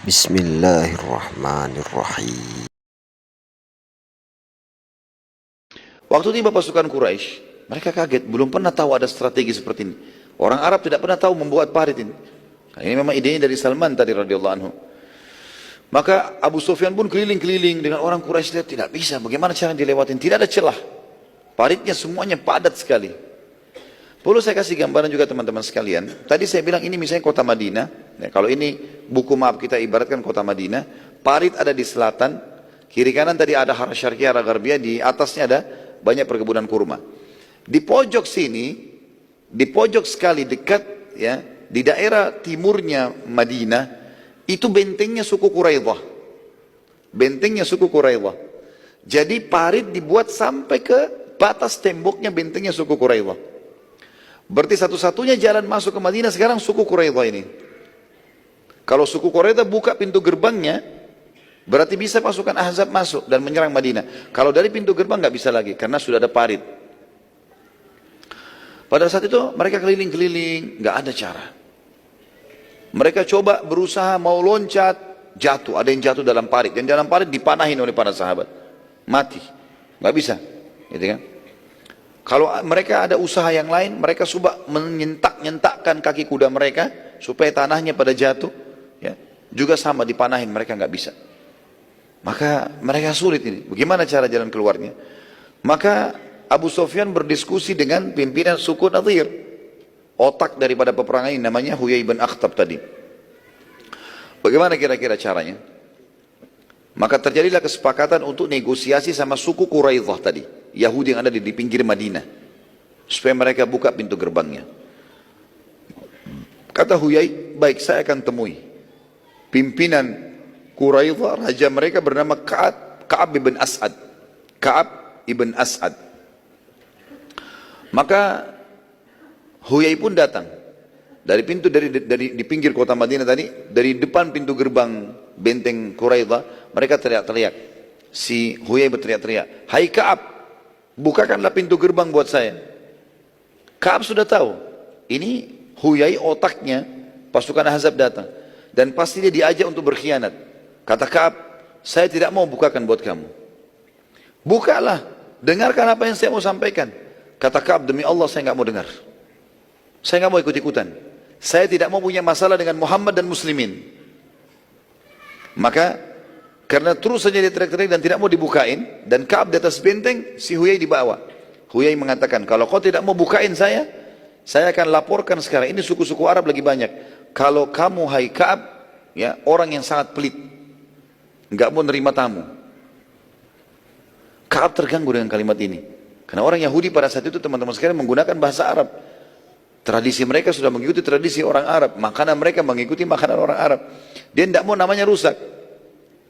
Bismillahirrahmanirrahim. Waktu tiba pasukan Quraisy, mereka kaget, belum pernah tahu ada strategi seperti ini. Orang Arab tidak pernah tahu membuat parit ini. Ini memang idenya dari Salman tadi radhiyallahu anhu. Maka Abu Sufyan pun keliling-keliling dengan orang Quraisy, lihat tidak bisa, bagaimana cara dilewatin? Tidak ada celah. Paritnya semuanya padat sekali. Perlu saya kasih gambaran juga teman-teman sekalian. Tadi saya bilang ini misalnya kota Madinah. Ya, kalau ini buku map kita ibaratkan kota Madinah. Parit ada di selatan. Kiri kanan tadi ada Hara Syarqiyah, Hara Gharbiyah. Di atasnya ada banyak perkebunan kurma. Di pojok sini, di pojok sekali dekat ya, di daerah timurnya Madinah, itu bentengnya suku Quraidah. Bentengnya suku Quraidah. Jadi parit dibuat sampai ke batas temboknya bentengnya suku Quraidah. Berarti satu-satunya jalan masuk ke Madinah sekarang suku Quraidah ini. Kalau suku Quraidah buka pintu gerbangnya, berarti bisa pasukan Ahzab masuk dan menyerang Madinah. Kalau dari pintu gerbang nggak bisa lagi, karena sudah ada parit. Pada saat itu mereka keliling-keliling, nggak ada cara. Mereka coba berusaha mau loncat, jatuh. Ada yang jatuh dalam parit. Yang dalam parit dipanahin oleh para sahabat. Mati. Nggak bisa. Gitu kan? Kalau mereka ada usaha yang lain, mereka coba menyentak-nyentakkan kaki kuda mereka supaya tanahnya pada jatuh. Ya, juga sama dipanahin, mereka nggak bisa. Maka mereka sulit ini. Bagaimana cara jalan keluarnya? Maka Abu Sufyan berdiskusi dengan pimpinan suku Nadir. Otak daripada peperangan ini namanya Huyai bin Akhtab tadi. Bagaimana kira-kira caranya? Maka terjadilah kesepakatan untuk negosiasi sama suku Quraidah tadi. Yahudi yang ada di pinggir Madinah. Supaya mereka buka pintu gerbangnya. Kata Huyai, baik saya akan temui pimpinan Quraidah, raja mereka bernama Ka'ab ibn As'ad. Ka'ab ibn As'ad. Maka Huyai pun datang. Dari pintu dari di pinggir kota Madinah tadi, dari depan pintu gerbang benteng Quraidah, mereka teriak-teriak. Si Huyai berteriak-teriak, "Hai Ka'ab, bukakanlah pintu gerbang buat saya." Ka'ab sudah tahu, ini Huyai otaknya, pasukan Ahzab datang. Dan pasti dia diajak untuk berkhianat. Kata Ka'ab, saya tidak mau bukakan buat kamu. Bukalah, dengarkan apa yang saya mau sampaikan. Kata Ka'ab, demi Allah saya nggak mau dengar. Saya nggak mau ikut-ikutan. Saya tidak mau punya masalah dengan Muhammad dan Muslimin. Maka karena terus saja dia teriak-teriak dan tidak mau dibukain, dan Ka'ab di atas benteng, si Huyai dibawa. Huyai mengatakan, kalau kau tidak mau bukain saya akan laporkan sekarang. Ini suku-suku Arab lagi banyak. Kalau kamu hai Ka'ab, ya, orang yang sangat pelit, nggak mau nerima tamu. Ka'ab terganggu dengan kalimat ini. Karena orang Yahudi pada saat itu teman-teman sekalian menggunakan bahasa Arab. Tradisi mereka sudah mengikuti tradisi orang Arab. Makanan mereka mengikuti makanan orang Arab. Dia tidak mau namanya rusak.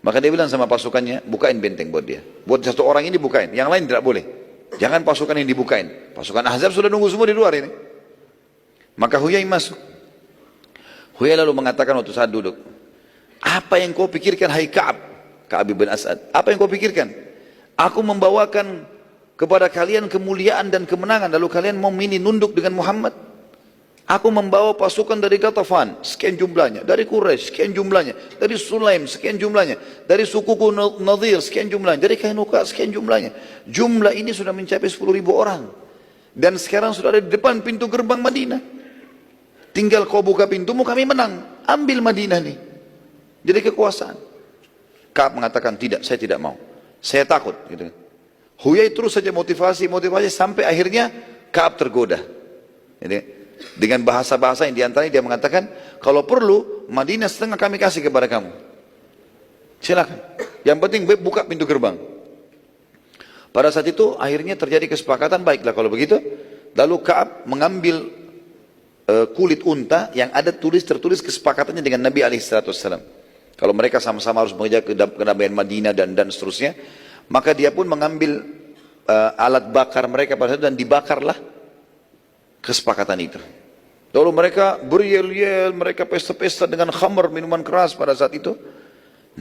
Maka dia bilang sama pasukannya, bukain benteng buat dia. Buat satu orang ini bukain, yang lain tidak boleh. Jangan pasukan yang dibukain. Pasukan Ahzab sudah nunggu semua di luar ini. Maka Huyai masuk. Huyai lalu mengatakan waktu saat duduk, apa yang kau pikirkan hai Ka'ab? Ka'ab bin As'ad. Apa yang kau pikirkan? Aku membawakan kepada kalian kemuliaan dan kemenangan, lalu kalian mau nunduk dengan Muhammad? Aku membawa pasukan dari Ghatafan, sekian jumlahnya. Dari Quraisy, sekian jumlahnya. Dari Sulaim, sekian jumlahnya. Dari sukuku Nadir, sekian jumlahnya. Dari Kainuka, sekian jumlahnya. Jumlah ini sudah mencapai 10.000 orang. Dan sekarang sudah ada di depan pintu gerbang Madinah. Tinggal kau buka pintumu, kami menang. Ambil Madinah nih. Jadi kekuasaan. Ka'ab mengatakan, tidak, saya tidak mau. Saya takut. Gitu. Huyai terus saja motivasi sampai akhirnya Ka'ab tergoda. Jadi, dengan bahasa-bahasa yang diantaranya dia mengatakan, kalau perlu Madinah setengah kami kasih kepada kamu. Silakan. Yang penting buka pintu gerbang. Pada saat itu akhirnya terjadi kesepakatan, baiklah kalau begitu. Lalu Ka'ab mengambil kulit unta yang ada tertulis kesepakatannya dengan Nabi SAW. Kalau mereka sama-sama harus mengejar kedamaian Madinah dan seterusnya, maka dia pun mengambil alat bakar mereka pada saat itu dan dibakarlah kesepakatan itu. Lalu mereka beriel-yel, mereka pesta-pesta dengan khamr, minuman keras pada saat itu.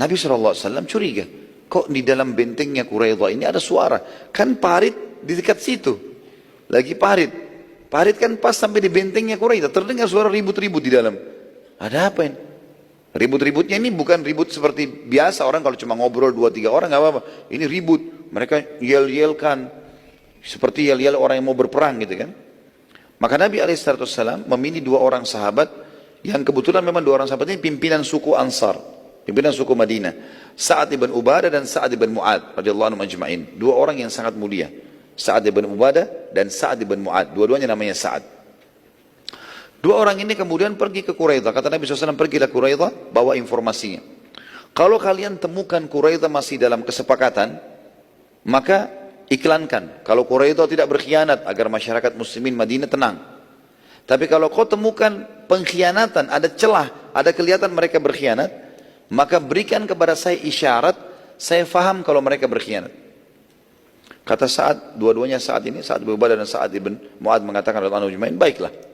Nabi SAW curiga, kok di dalam bentengnya Quraidah ini ada suara? Kan parit di dekat situ, lagi parit. Parit kan pas sampai di bentengnya Quraidah, terdengar suara ribut-ribut di dalam. Ada apa ini? Ribut-ributnya ini bukan ribut seperti biasa orang kalau cuma ngobrol 2-3 orang nggak apa-apa. Ini ribut, mereka yel-yelkan seperti yel-yel orang yang mau berperang gitu kan. Maka Nabi SAW memilih 2 orang sahabat yang kebetulan memang 2 orang sahabat ini pimpinan suku Ansar, pimpinan suku Madinah, Sa'ad ibn Ubadah dan Sa'ad ibn Mu'ad radhiyallahu anhum ajma'in. 2 orang yang sangat mulia, Sa'ad ibn Ubadah dan Sa'ad ibn Mu'ad, dua-duanya namanya Sa'ad. 2 orang ini kemudian pergi ke Quraidah. Kata Nabi SAW, pergilah Quraidah, bawa informasinya. Kalau kalian temukan Quraidah masih dalam kesepakatan, maka iklankan. Kalau Quraidah tidak berkhianat, agar masyarakat muslimin Madinah tenang. Tapi kalau kau temukan pengkhianatan, ada celah, ada kelihatan mereka berkhianat, maka berikan kepada saya isyarat, saya faham kalau mereka berkhianat. Kata Sa'ad, dua-duanya Sa'ad ini, Sa'ad ibn Ubadah dan Sa'ad ibn Mu'ad mengatakan, baiklah.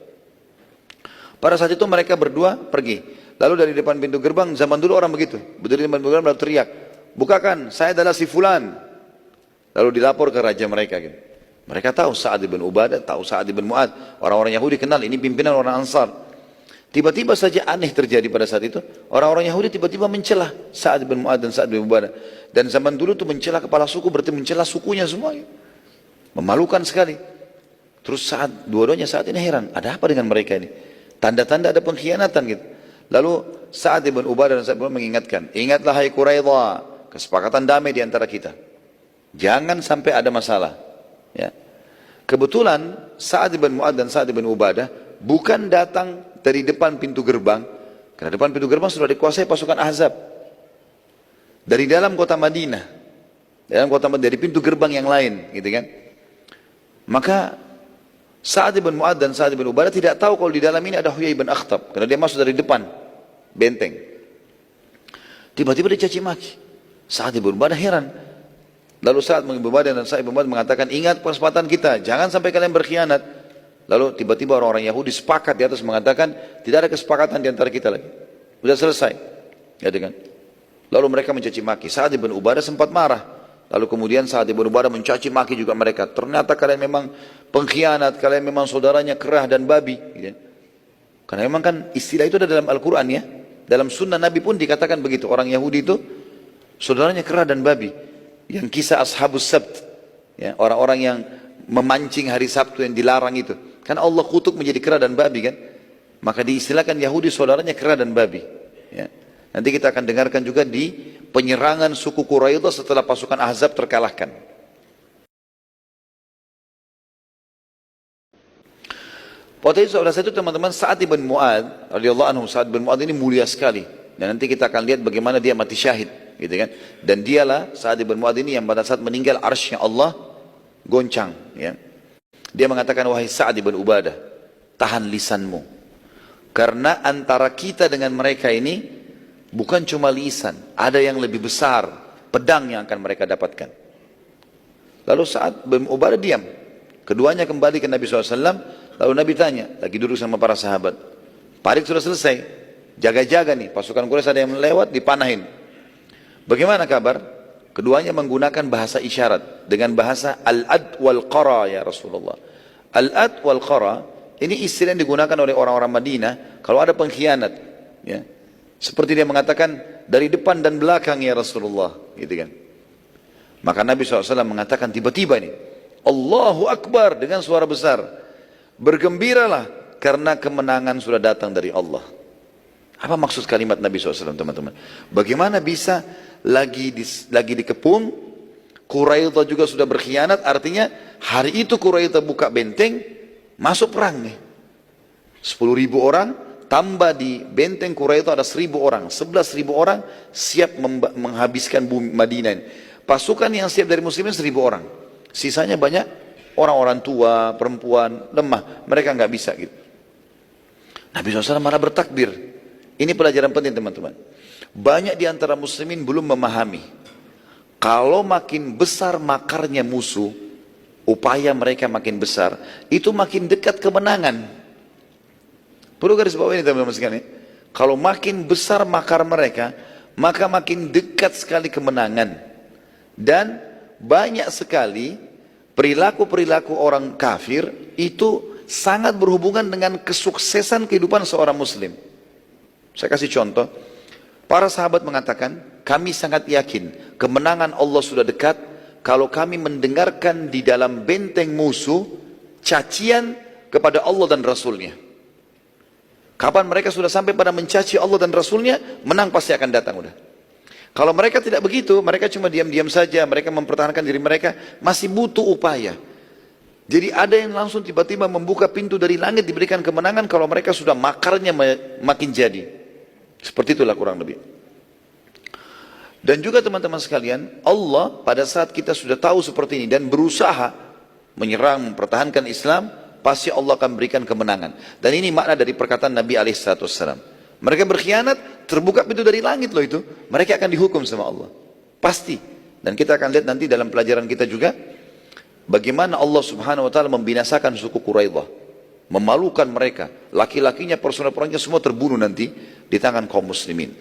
Pada saat itu mereka berdua pergi. Lalu dari depan pintu gerbang, zaman dulu orang begitu. Berdiri di depan pintu gerbang lalu teriak, bukakan, saya adalah si fulan. Lalu dilapor ke raja mereka. Gitu. Mereka tahu Sa'ad ibn Ubadah, tahu Sa'ad ibn Mu'ad. Orang-orang Yahudi kenal, ini pimpinan orang Ansar. Tiba-tiba saja aneh terjadi pada saat itu. Orang-orang Yahudi tiba-tiba mencelah Sa'ad ibn Mu'ad dan Sa'ad ibn Ubadah. Dan zaman dulu itu mencelah kepala suku, berarti mencelah sukunya semua. Gitu. Memalukan sekali. Terus dua-duanya saat ini heran, ada apa dengan mereka ini? Tanda-tanda ada pengkhianatan gitu. Lalu Sa'ad ibn Ubadah dan Sa'ad ibn mengingatkan, ingatlah hai Quraidah, kesepakatan damai di antara kita. Jangan sampai ada masalah. Ya. Kebetulan Sa'ad ibn Mu'ad dan Sa'ad ibn Ubadah bukan datang dari depan pintu gerbang, karena depan pintu gerbang sudah dikuasai pasukan Ahzab. Dari dalam kota Madinah, dari pintu gerbang yang lain, gitu kan? Maka Sa'ad ibn Mu'ad dan Sa'ad ibn Ubadah tidak tahu kalau di dalam ini ada Huyai ibn Akhtab, karena dia masuk dari depan benteng. Tiba-tiba dia caci maki. Sa'ad ibn Ubadah heran. Lalu Sa'ad ibn Ubadah dan Sa'ad ibn Mu'ad mengatakan, ingat kesempatan kita, jangan sampai kalian berkhianat. Lalu tiba-tiba orang-orang Yahudi sepakat di atas mengatakan, tidak ada kesepakatan di antara kita lagi. Sudah selesai. Ya, kan? Lalu mereka mencaci maki. Sa'ad ibn Ubadah sempat marah. Lalu kemudian Sa'ad ibn Ubadah mencaci maki juga mereka. Ternyata kalian memang pengkhianat, kalian memang saudaranya kerah dan babi. Gitu. Karena memang kan istilah itu ada dalam Al-Quran ya. Dalam sunnah Nabi pun dikatakan begitu. Orang Yahudi itu saudaranya kerah dan babi. Yang kisah Ashabus Sabt. Ya, orang-orang yang memancing hari Sabtu yang dilarang itu. Kan Allah kutuk menjadi kerah dan babi kan. Maka diistilahkan Yahudi saudaranya kerah dan babi. Ya. Nanti kita akan dengarkan juga di penyerangan suku Quraidah setelah pasukan Ahzab terkalahkan. Pada saat itu teman-teman Sa'ad ibn Mu'ad radhiyallahu anhu, Sa'ad ibn Mu'ad ini mulia sekali. Dan nanti kita akan lihat bagaimana dia mati syahid, gitu kan? Dan dialah Sa'ad ibn Mu'ad ini yang pada saat meninggal arsy Allah goncang, ya. Dia mengatakan, wahai Sa'ad ibn Ubadah, tahan lisanmu. Karena antara kita dengan mereka ini bukan cuma lisan, ada yang lebih besar, pedang yang akan mereka dapatkan. Lalu Sa'ad bin Ubadah diam. Keduanya kembali ke Nabi SAW, lalu Nabi tanya, lagi duduk sama para sahabat. Parik sudah selesai, jaga-jaga nih, pasukan Quraisy ada yang lewat, dipanahin. Bagaimana kabar? Keduanya menggunakan bahasa isyarat, dengan bahasa al-ad wal-qara ya Rasulullah. Al-ad wal-qara, ini istilah yang digunakan oleh orang-orang Madinah, kalau ada pengkhianat, ya. Seperti dia mengatakan dari depan dan belakang ya Rasulullah, gitu kan. Maka Nabi SAW mengatakan tiba-tiba nih, Allahu Akbar dengan suara besar, bergembiralah karena kemenangan sudah datang dari Allah. Apa maksud kalimat Nabi SAW teman-teman? Bagaimana bisa lagi dikepung, Quraidah juga sudah berkhianat, artinya hari itu Quraidah buka benteng, masuk perang nih. 10.000 orang, tambah di benteng Quraidah ada 1.000 orang, 11.000 orang siap menghabiskan bumi Madinah ini. Pasukan yang siap dari muslimin 1.000 orang. Sisanya banyak orang-orang tua, perempuan, lemah. Mereka nggak bisa gitu. Nabi SAW malah bertakbir. Ini pelajaran penting teman-teman. Banyak di antara muslimin belum memahami. Kalau makin besar makarnya musuh, upaya mereka makin besar, itu makin dekat kemenangan. Perlu garis bawah ini teman-teman sekalian. Kalau makin besar makar mereka, maka makin dekat sekali kemenangan. Dan banyak sekali perilaku-perilaku orang kafir itu sangat berhubungan dengan kesuksesan kehidupan seorang muslim. Saya kasih contoh. Para sahabat mengatakan, kami sangat yakin kemenangan Allah sudah dekat kalau kami mendengarkan di dalam benteng musuh cacian kepada Allah dan Rasulnya. Kapan mereka sudah sampai pada mencaci Allah dan Rasulnya, menang pasti akan datang udah. Kalau mereka tidak begitu, mereka cuma diam-diam saja, mereka mempertahankan diri mereka, masih butuh upaya. Jadi ada yang langsung tiba-tiba membuka pintu dari langit diberikan kemenangan kalau mereka sudah makarnya makin jadi. Seperti itulah kurang lebih. Dan juga teman-teman sekalian, Allah pada saat kita sudah tahu seperti ini dan berusaha menyerang, mempertahankan Islam, pasti Allah akan berikan kemenangan. Dan ini makna dari perkataan Nabi SAW. Mereka berkhianat, terbuka pintu dari langit loh itu. Mereka akan dihukum sama Allah. Pasti. Dan kita akan lihat nanti dalam pelajaran kita juga, bagaimana Allah Subhanahu Wa Taala membinasakan suku Quraidah, memalukan mereka, laki-lakinya, personel-personelnya semua terbunuh nanti di tangan kaum muslimin.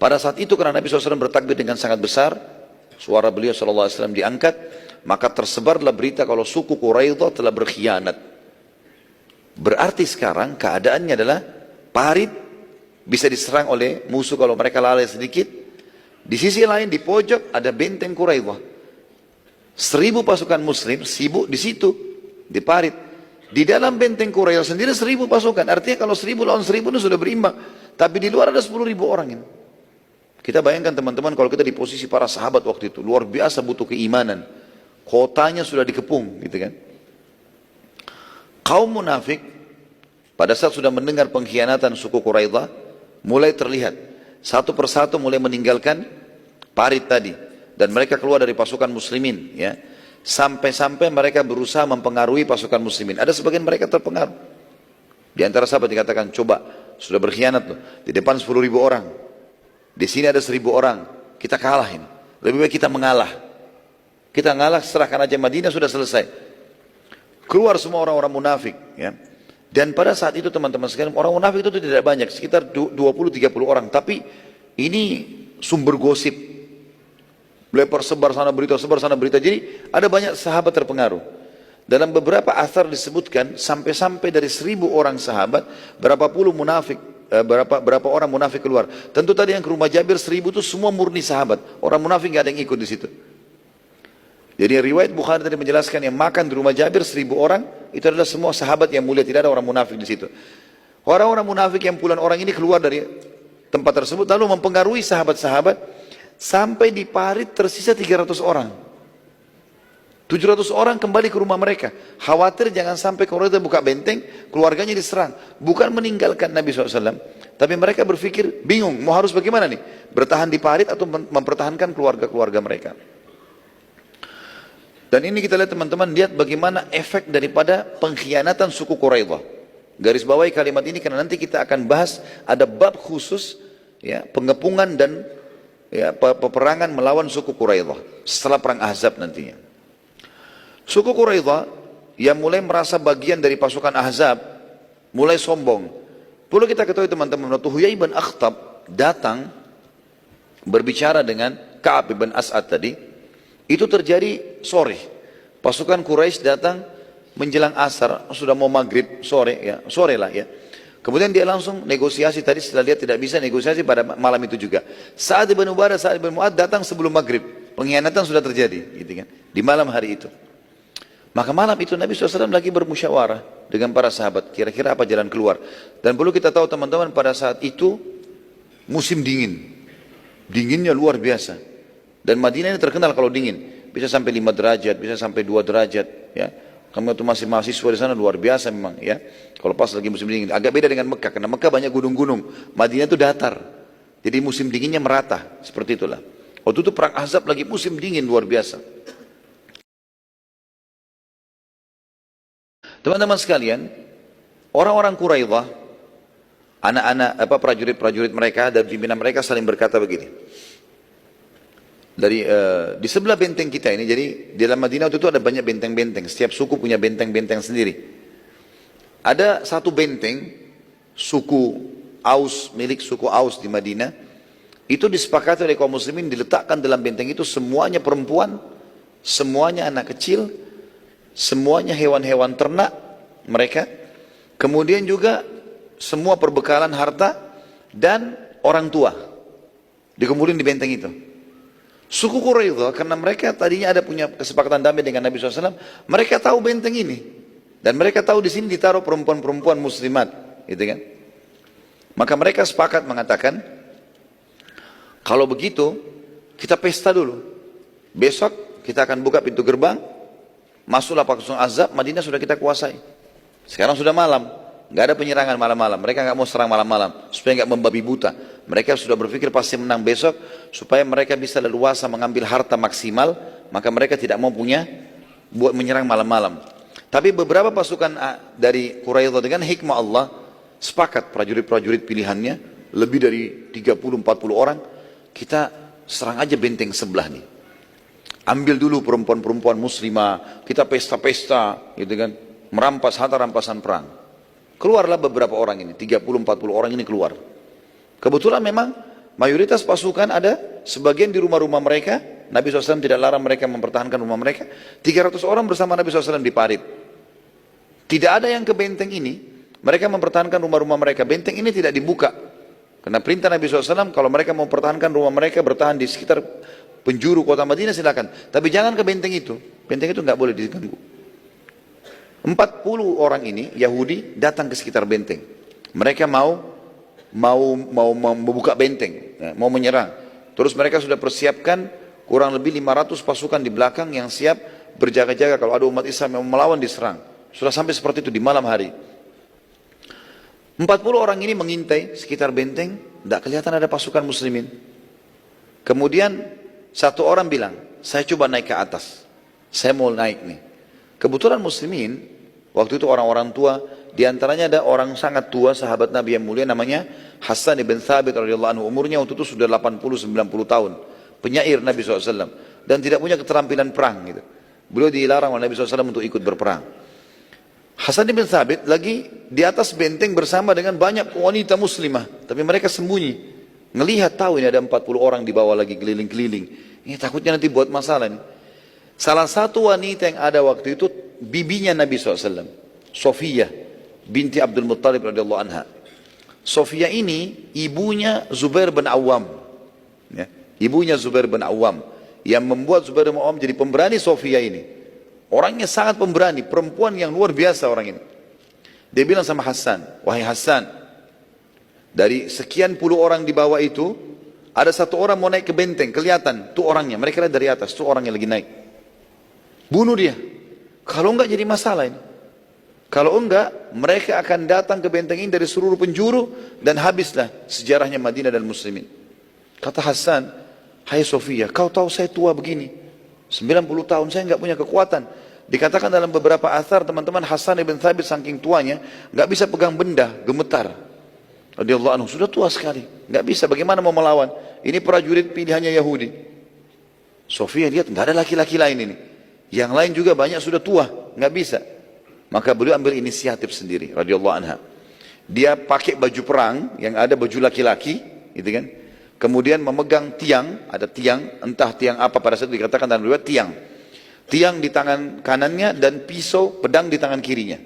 Pada saat itu karena Nabi SAW bertakbir dengan sangat besar, suara beliau SAW diangkat, maka tersebarlah berita kalau suku Quraidah telah berkhianat. Berarti sekarang keadaannya adalah parit bisa diserang oleh musuh kalau mereka lalai sedikit. Di sisi lain di pojok ada benteng Quraidah. 1000 pasukan muslim sibuk di situ, di parit. Di dalam benteng Quraidah sendiri 1000 pasukan. Artinya kalau 1000 lawan 1000 itu sudah berimbang. Tapi di luar ada 10.000 orang ini. Kita bayangkan teman-teman kalau kita di posisi para sahabat waktu itu. Luar biasa butuh keimanan. Kotanya sudah dikepung gitu kan. Kaum munafik pada saat sudah mendengar pengkhianatan suku Quraidah, mulai terlihat. Satu persatu mulai meninggalkan parit tadi. Dan mereka keluar dari pasukan muslimin ya. Sampai-sampai mereka berusaha mempengaruhi pasukan muslimin. Ada sebagian mereka terpengaruh. Di antara sahabat dikatakan, coba sudah berkhianat loh. Di depan 10.000 orang. Di sini ada 1.000 orang. Kita kalahin. Lebih baik kita mengalah. Kita ngalah, serahkan aja Madinah, sudah selesai. Keluar semua orang-orang munafik. Ya. Dan pada saat itu teman-teman sekalian, orang munafik itu tidak banyak. Sekitar 20-30 orang. Tapi ini sumber gosip. Lepar sebar sana berita, sebar sana berita. Jadi ada banyak sahabat terpengaruh. Dalam beberapa asar disebutkan sampai-sampai dari 1.000 orang sahabat, berapa puluh munafik, berapa orang munafik keluar. Tentu tadi yang ke rumah Jabir 1.000 itu semua murni sahabat. Orang munafik nggak ada yang ikut di situ. Jadi riwayat Bukhari tadi menjelaskan yang makan di rumah Jabir 1.000 orang itu adalah semua sahabat yang mulia, tidak ada orang munafik di situ. Orang-orang munafik yang puluhan orang ini keluar dari tempat tersebut lalu mempengaruhi sahabat-sahabat sampai di parit tersisa 300 orang. 700 orang kembali ke rumah mereka. Khawatir jangan sampai Quraisy buka benteng, keluarganya diserang. Bukan meninggalkan Nabi SAW, tapi mereka berpikir bingung, mau harus bagaimana nih? Bertahan di parit atau mempertahankan keluarga-keluarga mereka. Dan ini kita lihat teman-teman, lihat bagaimana efek daripada pengkhianatan suku Quraidah. Garis bawahi kalimat ini karena nanti kita akan bahas ada bab khusus ya, pengepungan dan ya, peperangan melawan suku Quraidah setelah perang Ahzab nantinya. Suku Quraidah yang mulai merasa bagian dari pasukan Ahzab, mulai sombong. Perlu kita ketahui teman-teman, waktu Huyai bin Akhtab datang berbicara dengan Ka'ab bin As'ad tadi, itu terjadi sore. Pasukan Quraisy datang menjelang asar, sudah mau maghrib sore ya, sore lah ya. Kemudian dia langsung negosiasi tadi setelah dia tidak bisa negosiasi pada malam itu juga. Sa'ad bin Ubadah, Sa'ad bin Mu'ad datang sebelum maghrib. Pengkhianatan sudah terjadi gitu kan, di malam hari itu. Maka malam itu Nabi SAW lagi bermusyawarah dengan para sahabat. Kira-kira apa jalan keluar. Dan perlu kita tahu teman-teman pada saat itu musim dingin. Dinginnya luar biasa. Dan Madinah ini terkenal kalau dingin. Bisa sampai 5 derajat, bisa sampai 2 derajat. Ya. Kamu itu masih mahasiswa di sana luar biasa memang. Ya. Kalau pas lagi musim dingin. Agak beda dengan Mekah. Karena Mekah banyak gunung-gunung. Madinah itu datar. Jadi musim dinginnya merata. Seperti itulah. Waktu itu perang Ahzab lagi musim dingin luar biasa. Teman-teman sekalian, orang-orang Quraidah, anak-anak prajurit-prajurit mereka dan pimpinan mereka saling berkata begini. Di sebelah benteng kita ini, jadi di dalam Madinah itu ada banyak benteng-benteng. Setiap suku punya benteng-benteng sendiri. Ada satu benteng suku Aus, milik suku Aus di Madinah, itu disepakati oleh kaum muslimin diletakkan dalam benteng itu semuanya perempuan, semuanya anak kecil, semuanya hewan-hewan ternak mereka, kemudian juga semua perbekalan harta dan orang tua. Dikumpulin di benteng itu. Suku Quraidah, karena mereka tadinya ada punya kesepakatan damai dengan Nabi SAW, mereka tahu benteng ini. Dan mereka tahu di sini ditaruh perempuan-perempuan muslimat. Gitu kan. Maka mereka sepakat mengatakan, kalau begitu, kita pesta dulu. Besok kita akan buka pintu gerbang, masuklah pasukan Azab, Madinah sudah kita kuasai. Sekarang sudah malam, nggak ada penyerangan malam-malam. Mereka nggak mau serang malam-malam supaya nggak membabi buta. Mereka sudah berpikir pasti menang besok supaya mereka bisa leluasa mengambil harta maksimal. Maka mereka tidak mau punya buat menyerang malam-malam. Tapi beberapa pasukan dari Quraidah dengan hikmah Allah sepakat, prajurit-prajurit pilihannya lebih dari 30-40 orang, kita serang aja benteng sebelah nih. Ambil dulu perempuan-perempuan muslimah, kita pesta-pesta, gitu kan, merampas harta rampasan perang. Keluarlah beberapa orang ini, 30-40 orang ini keluar. Kebetulan memang mayoritas pasukan ada sebagian di rumah-rumah mereka. Nabi SAW tidak larang mereka mempertahankan rumah mereka. 300 orang bersama Nabi SAW di parit. Tidak ada yang ke benteng ini. Mereka mempertahankan rumah-rumah mereka. Benteng ini tidak dibuka. Karena perintah Nabi SAW, kalau mereka mau mempertahankan rumah mereka, bertahan di sekitar penjuru kota Madinah silakan. Tapi jangan ke benteng itu. Benteng itu nggak boleh diganggu. 40 orang ini Yahudi datang ke sekitar benteng. Mereka mau membuka benteng, mau menyerang. Terus mereka sudah persiapkan kurang lebih 500 pasukan di belakang yang siap berjaga-jaga kalau ada umat Islam yang melawan diserang. Sudah sampai seperti itu di malam hari. 40 orang ini mengintai sekitar benteng, tidak kelihatan ada pasukan muslimin. Kemudian satu orang bilang, saya coba naik ke atas. Saya mau naik nih. Kebetulan muslimin, waktu itu orang-orang tua, diantaranya ada orang sangat tua, sahabat Nabi yang mulia, namanya Hassan ibn Thabit radhiyallahu anhu. Umurnya waktu itu sudah 80-90 tahun. Penyair Nabi SAW. Dan tidak punya keterampilan perang. Gitu. Beliau dilarang oleh Nabi SAW untuk ikut berperang. Hassan ibn Thabit lagi di atas benteng bersama dengan banyak wanita muslimah. Tapi mereka sembunyi. Ngelihat tahu ini ada 40 orang di bawah lagi keliling-keliling. Ini takutnya nanti buat masalah nih. Salah satu wanita yang ada waktu itu bibinya Nabi SAW. Sofiyah binti Abdul Muttalib radhiyallahu anha. Sofiyah ini ibunya Zubair bin Awam. Ya. Ibunya Zubair bin Awam. Yang membuat Zubair bin Awam jadi pemberani Sofiyah ini. Orangnya sangat pemberani. Perempuan yang luar biasa orang ini. Dia bilang sama Hassan. Wahai Hassan. Dari sekian puluh orang di bawah itu, ada satu orang mau naik ke benteng, kelihatan, tuh orangnya, mereka lihat dari atas, tuh orangnya lagi naik. Bunuh dia. Kalau enggak jadi masalah ini. Kalau enggak, mereka akan datang ke benteng ini dari seluruh penjuru, dan habislah sejarahnya Madinah dan muslimin. Kata Hassan, hai Sofia, kau tahu saya tua begini, 90 tahun, saya enggak punya kekuatan. Dikatakan dalam beberapa athar, teman-teman, Hassan ibn Thabit saking tuanya, enggak bisa pegang benda, gemetar. Radhiyallahu anhu sudah tua sekali, nggak bisa. Bagaimana mau melawan? Ini prajurit pilihannya Yahudi. Sofia lihat nggak ada laki-laki lain ini. Yang lain juga banyak sudah tua, nggak bisa. Maka beliau ambil inisiatif sendiri. Radhiyallahu anha. Dia pakai baju perang yang ada baju laki-laki, gitu kan? Kemudian memegang tiang, ada tiang, entah tiang apa pada saat itu dikatakan dalam riwayat tiang. Tiang di tangan kanannya dan pisau, pedang di tangan kirinya.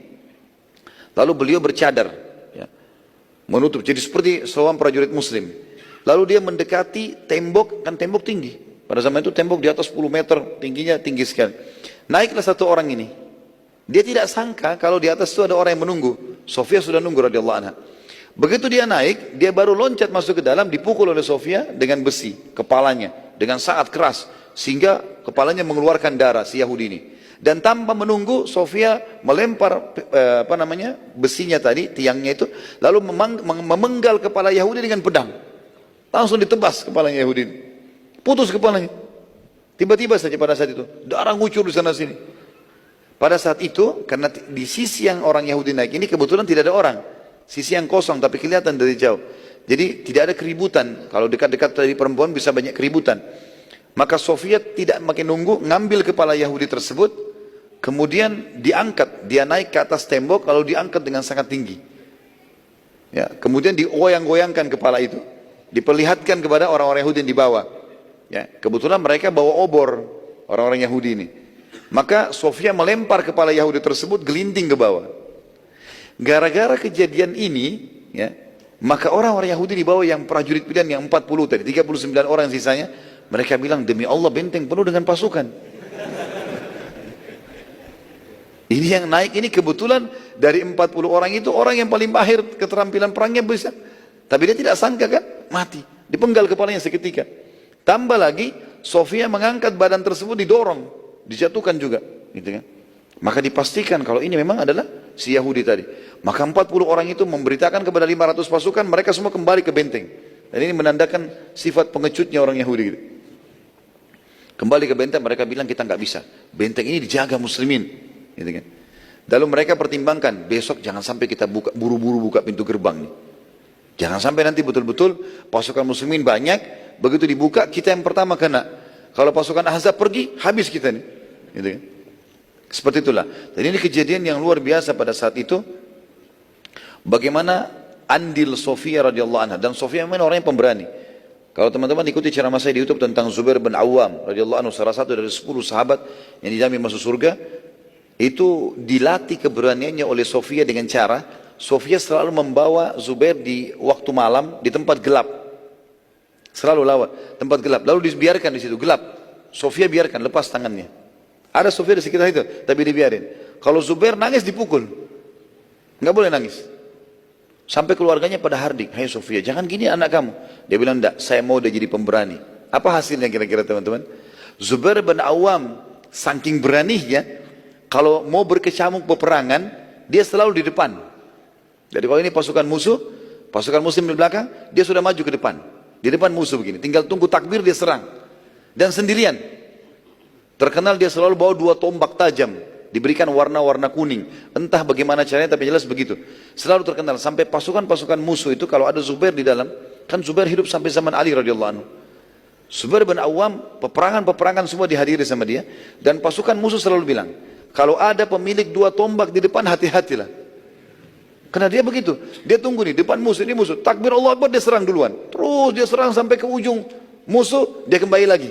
Lalu beliau bercadar. Menutup, jadi seperti seorang prajurit muslim. Lalu dia mendekati tembok, kan tembok tinggi. Pada zaman itu tembok di atas 10 meter, tingginya tinggi sekali. Naiklah satu orang ini. Dia tidak sangka kalau di atas itu ada orang yang menunggu. Sofia sudah nunggu radhiyallahu anha. Begitu dia naik, dia baru loncat masuk ke dalam, dipukul oleh Sofia dengan besi, kepalanya. Dengan sangat keras, sehingga kepalanya mengeluarkan darah si Yahudi ini. Dan tanpa menunggu, Sofia melempar besinya tadi, tiangnya itu, lalu memenggal kepala Yahudi dengan pedang. Langsung ditebas kepalanya Yahudi. Putus kepalanya. Tiba-tiba saja pada saat itu, darah ngucur di sana sini. Pada saat itu, karena di sisi yang orang Yahudi naik ini kebetulan tidak ada orang. Sisi yang kosong tapi kelihatan dari jauh. Jadi tidak ada keributan. Kalau dekat-dekat dari perempuan bisa banyak keributan. Maka Sofia tidak makin nunggu, ngambil kepala Yahudi tersebut, kemudian diangkat, dia naik ke atas tembok, lalu diangkat dengan sangat tinggi. Ya, kemudian digoyang-goyangkan kepala itu, diperlihatkan kepada orang-orang Yahudi yang di bawah. Ya, kebetulan mereka bawa obor, orang-orang Yahudi ini. Maka Sofia melempar kepala Yahudi tersebut gelinting ke bawah. Gara-gara kejadian ini, ya, Maka orang-orang Yahudi di bawah yang prajurit pilihan yang 40 tadi, 39 orang sisanya, mereka bilang, demi Allah benteng penuh dengan pasukan. Ini yang naik ini kebetulan dari 40 orang itu orang yang paling mahir keterampilan perangnya bisa. Tapi dia tidak sangka kan, mati. Dipenggal kepalanya seketika. Tambah lagi, Sofia mengangkat badan tersebut didorong, dijatuhkan juga. Gitu kan. Maka dipastikan kalau ini memang adalah si Yahudi tadi. Maka 40 orang itu memberitakan kepada 500 pasukan, mereka semua kembali ke benteng. Dan ini menandakan sifat pengecutnya orang Yahudi. Gitu. Kembali ke benteng, mereka bilang kita nggak bisa. Benteng ini dijaga muslimin. Gitu kan. Lalu mereka pertimbangkan, besok jangan sampai kita buru-buru buka pintu gerbang nih. Jangan sampai nanti betul-betul pasukan muslimin banyak, begitu dibuka kita yang pertama kena. Kalau pasukan Ahzab pergi, habis kita nih. Gitu kan. Seperti itulah. Dan ini kejadian yang luar biasa pada saat itu. Bagaimana andil Sofia radhiyallahu anha. Dan Sofia memang orang yang pemberani. Kalau teman-teman ikuti ceramah saya di YouTube tentang Zubair bin Awam radhiyallahu anhu, salah satu dari 10 sahabat yang dijamin masuk surga, itu dilatih keberaniannya oleh Sofia dengan cara Sofia selalu membawa Zubair di waktu malam di tempat gelap. Selalu lawat tempat gelap. Lalu dibiarkan di situ gelap. Sofia biarkan, lepas tangannya. Ada Sofia di sekitar itu, tapi dibiarin. Kalau Zubair nangis dipukul. Nggak boleh nangis. Sampai keluarganya pada hardik, "Hai Sofia, jangan gini anak kamu." Dia bilang, "Enggak, saya mau dia jadi pemberani." Apa hasilnya kira-kira teman-teman? Zubair bin Awam saking beraninya, kalau mau berkecamuk peperangan, dia selalu di depan. Jadi kalau ini pasukan musuh, pasukan muslim di belakang, dia sudah maju ke depan. Di depan musuh begini, tinggal tunggu takbir dia serang. Dan sendirian. Terkenal dia selalu bawa 2 tombak tajam, diberikan warna-warna kuning. Entah bagaimana caranya, tapi jelas begitu. Selalu terkenal, sampai pasukan-pasukan musuh itu kalau ada Zubair di dalam, kan Zubair hidup sampai zaman Ali radhiyallahu anhu. Zubair bin Awam, peperangan-peperangan semua dihadiri sama dia, dan pasukan musuh selalu bilang, kalau ada pemilik 2 tombak di depan, hati-hatilah. Karena dia begitu, dia tunggu nih, depan musuh, ini musuh, takbir Allah Akbar, dia serang duluan. Terus dia serang sampai ke ujung musuh, dia kembali lagi.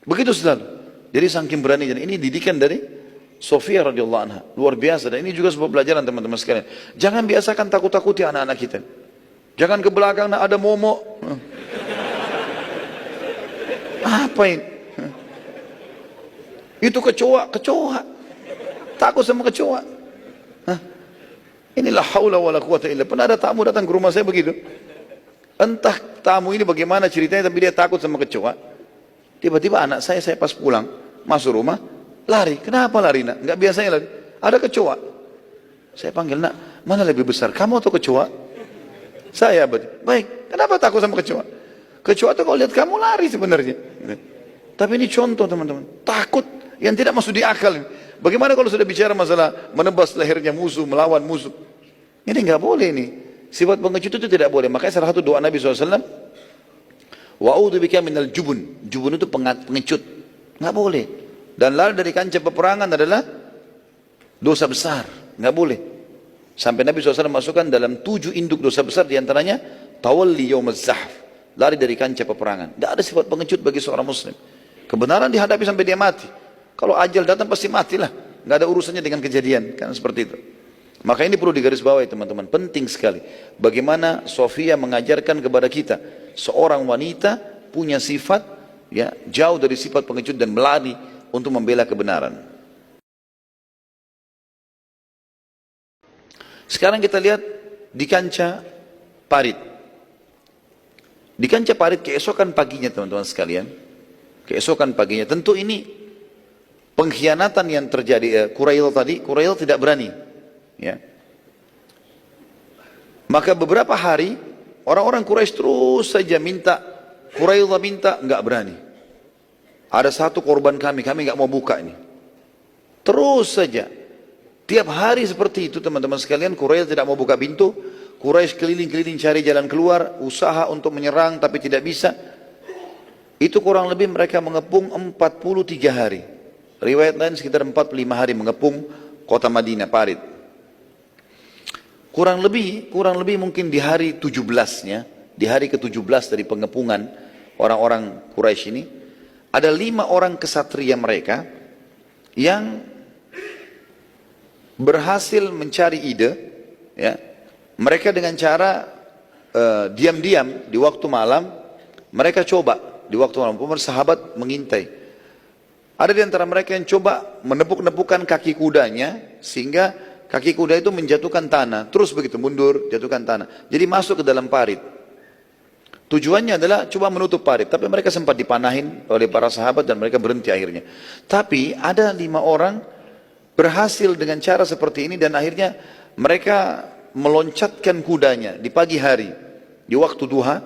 Begitu selalu. Jadi saking berani. Dan ini didikan dari Sofia radhiyallahu anha. Luar biasa. Dan ini juga sebuah pelajaran teman-teman sekalian. Jangan biasakan takut-takuti anak-anak kita. Jangan ke belakang ada momok. Apa ini? Itu kecoa. Takut sama kecoa. Inilah haula wala quwata illa. Pernah ada tamu datang ke rumah saya begitu. Entah tamu ini bagaimana ceritanya, tapi dia takut sama kecoa. Tiba-tiba anak saya pas pulang, masuk rumah, lari. Kenapa lari nak? Enggak biasanya lari. Ada kecoa. Saya panggil, nak, mana lebih besar, kamu atau kecoa? Saya, baik. Kenapa takut sama kecoa? Kecoa itu kalau lihat kamu lari sebenarnya. Tapi ini contoh teman-teman. Takut yang tidak masuk di akal. Bagaimana kalau sudah bicara masalah menebas lehernya musuh, melawan musuh? Ini enggak boleh ini. Sifat pengecut itu tidak boleh. Makanya salah satu doa Nabi SAW, wa'udzubika minal jubun. Jubun itu pengecut. Nggak boleh. Dan lari dari kancah peperangan adalah dosa besar. Nggak boleh. Sampai Nabi SAW masukkan dalam 7 induk dosa besar, diantaranya tawalli yawmaz zahf. Lari dari kancah peperangan. Tidak ada sifat pengecut bagi seorang muslim. Kebenaran dihadapi sampai dia mati. Kalau ajal datang pasti matilah. Nggak ada urusannya dengan kejadian. Kan seperti itu. Maka ini perlu digarisbawahi teman-teman. Penting sekali. Bagaimana Sofia mengajarkan kepada kita, seorang wanita punya sifat ya jauh dari sifat pengecut dan melari untuk membela kebenaran. Sekarang kita lihat di kancah parit. Di kancah parit keesokan paginya teman-teman sekalian. Keesokan paginya. Tentu ini pengkhianatan yang terjadi. Qurail tadi, Qurail tidak berani. Ya. Maka beberapa hari orang-orang Quraisy terus saja minta, Quraisy minta, enggak berani. Ada satu korban kami enggak mau buka ini. Terus saja. Tiap hari seperti itu teman-teman sekalian, Quraisy tidak mau buka pintu. Quraisy keliling-keliling cari jalan keluar, usaha untuk menyerang tapi tidak bisa. Itu kurang lebih mereka mengepung 43 hari. Riwayat lain sekitar 45 hari mengepung kota Madinah, Parit. Kurang lebih mungkin di hari 17-nya, di hari ke-17 dari pengepungan orang-orang Quraisy ini, ada 5 orang kesatria mereka yang berhasil mencari ide, ya, Mereka dengan cara diam-diam di waktu malam, mereka coba di waktu malam, sahabat mengintai. Ada di antara mereka yang coba menepuk-nepukkan kaki kudanya, sehingga kaki kuda itu menjatuhkan tanah, terus begitu mundur, jatuhkan tanah. Jadi masuk ke dalam parit. Tujuannya adalah coba menutup parit, tapi mereka sempat dipanahin oleh para sahabat dan mereka berhenti akhirnya. Tapi ada 5 orang berhasil dengan cara seperti ini dan akhirnya mereka meloncatkan kudanya di pagi hari, di waktu duha,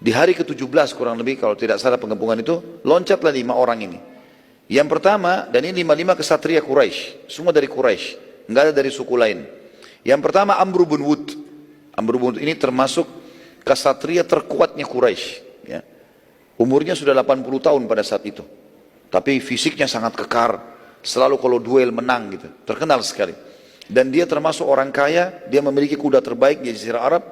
di hari ke-17 kurang lebih kalau tidak salah pengepungan itu, loncatlah 5 orang ini. Yang pertama, dan ini 5 kesatria Quraisy, semua dari Quraisy, enggak ada dari suku lain. Yang pertama Amr bin Wud. Amr bin Wud ini termasuk kesatria terkuatnya Quraisy, ya. Umurnya sudah 80 tahun pada saat itu. Tapi fisiknya sangat kekar, selalu kalau duel menang gitu, terkenal sekali. Dan dia termasuk orang kaya, dia memiliki kuda terbaik di Jazirah Arab.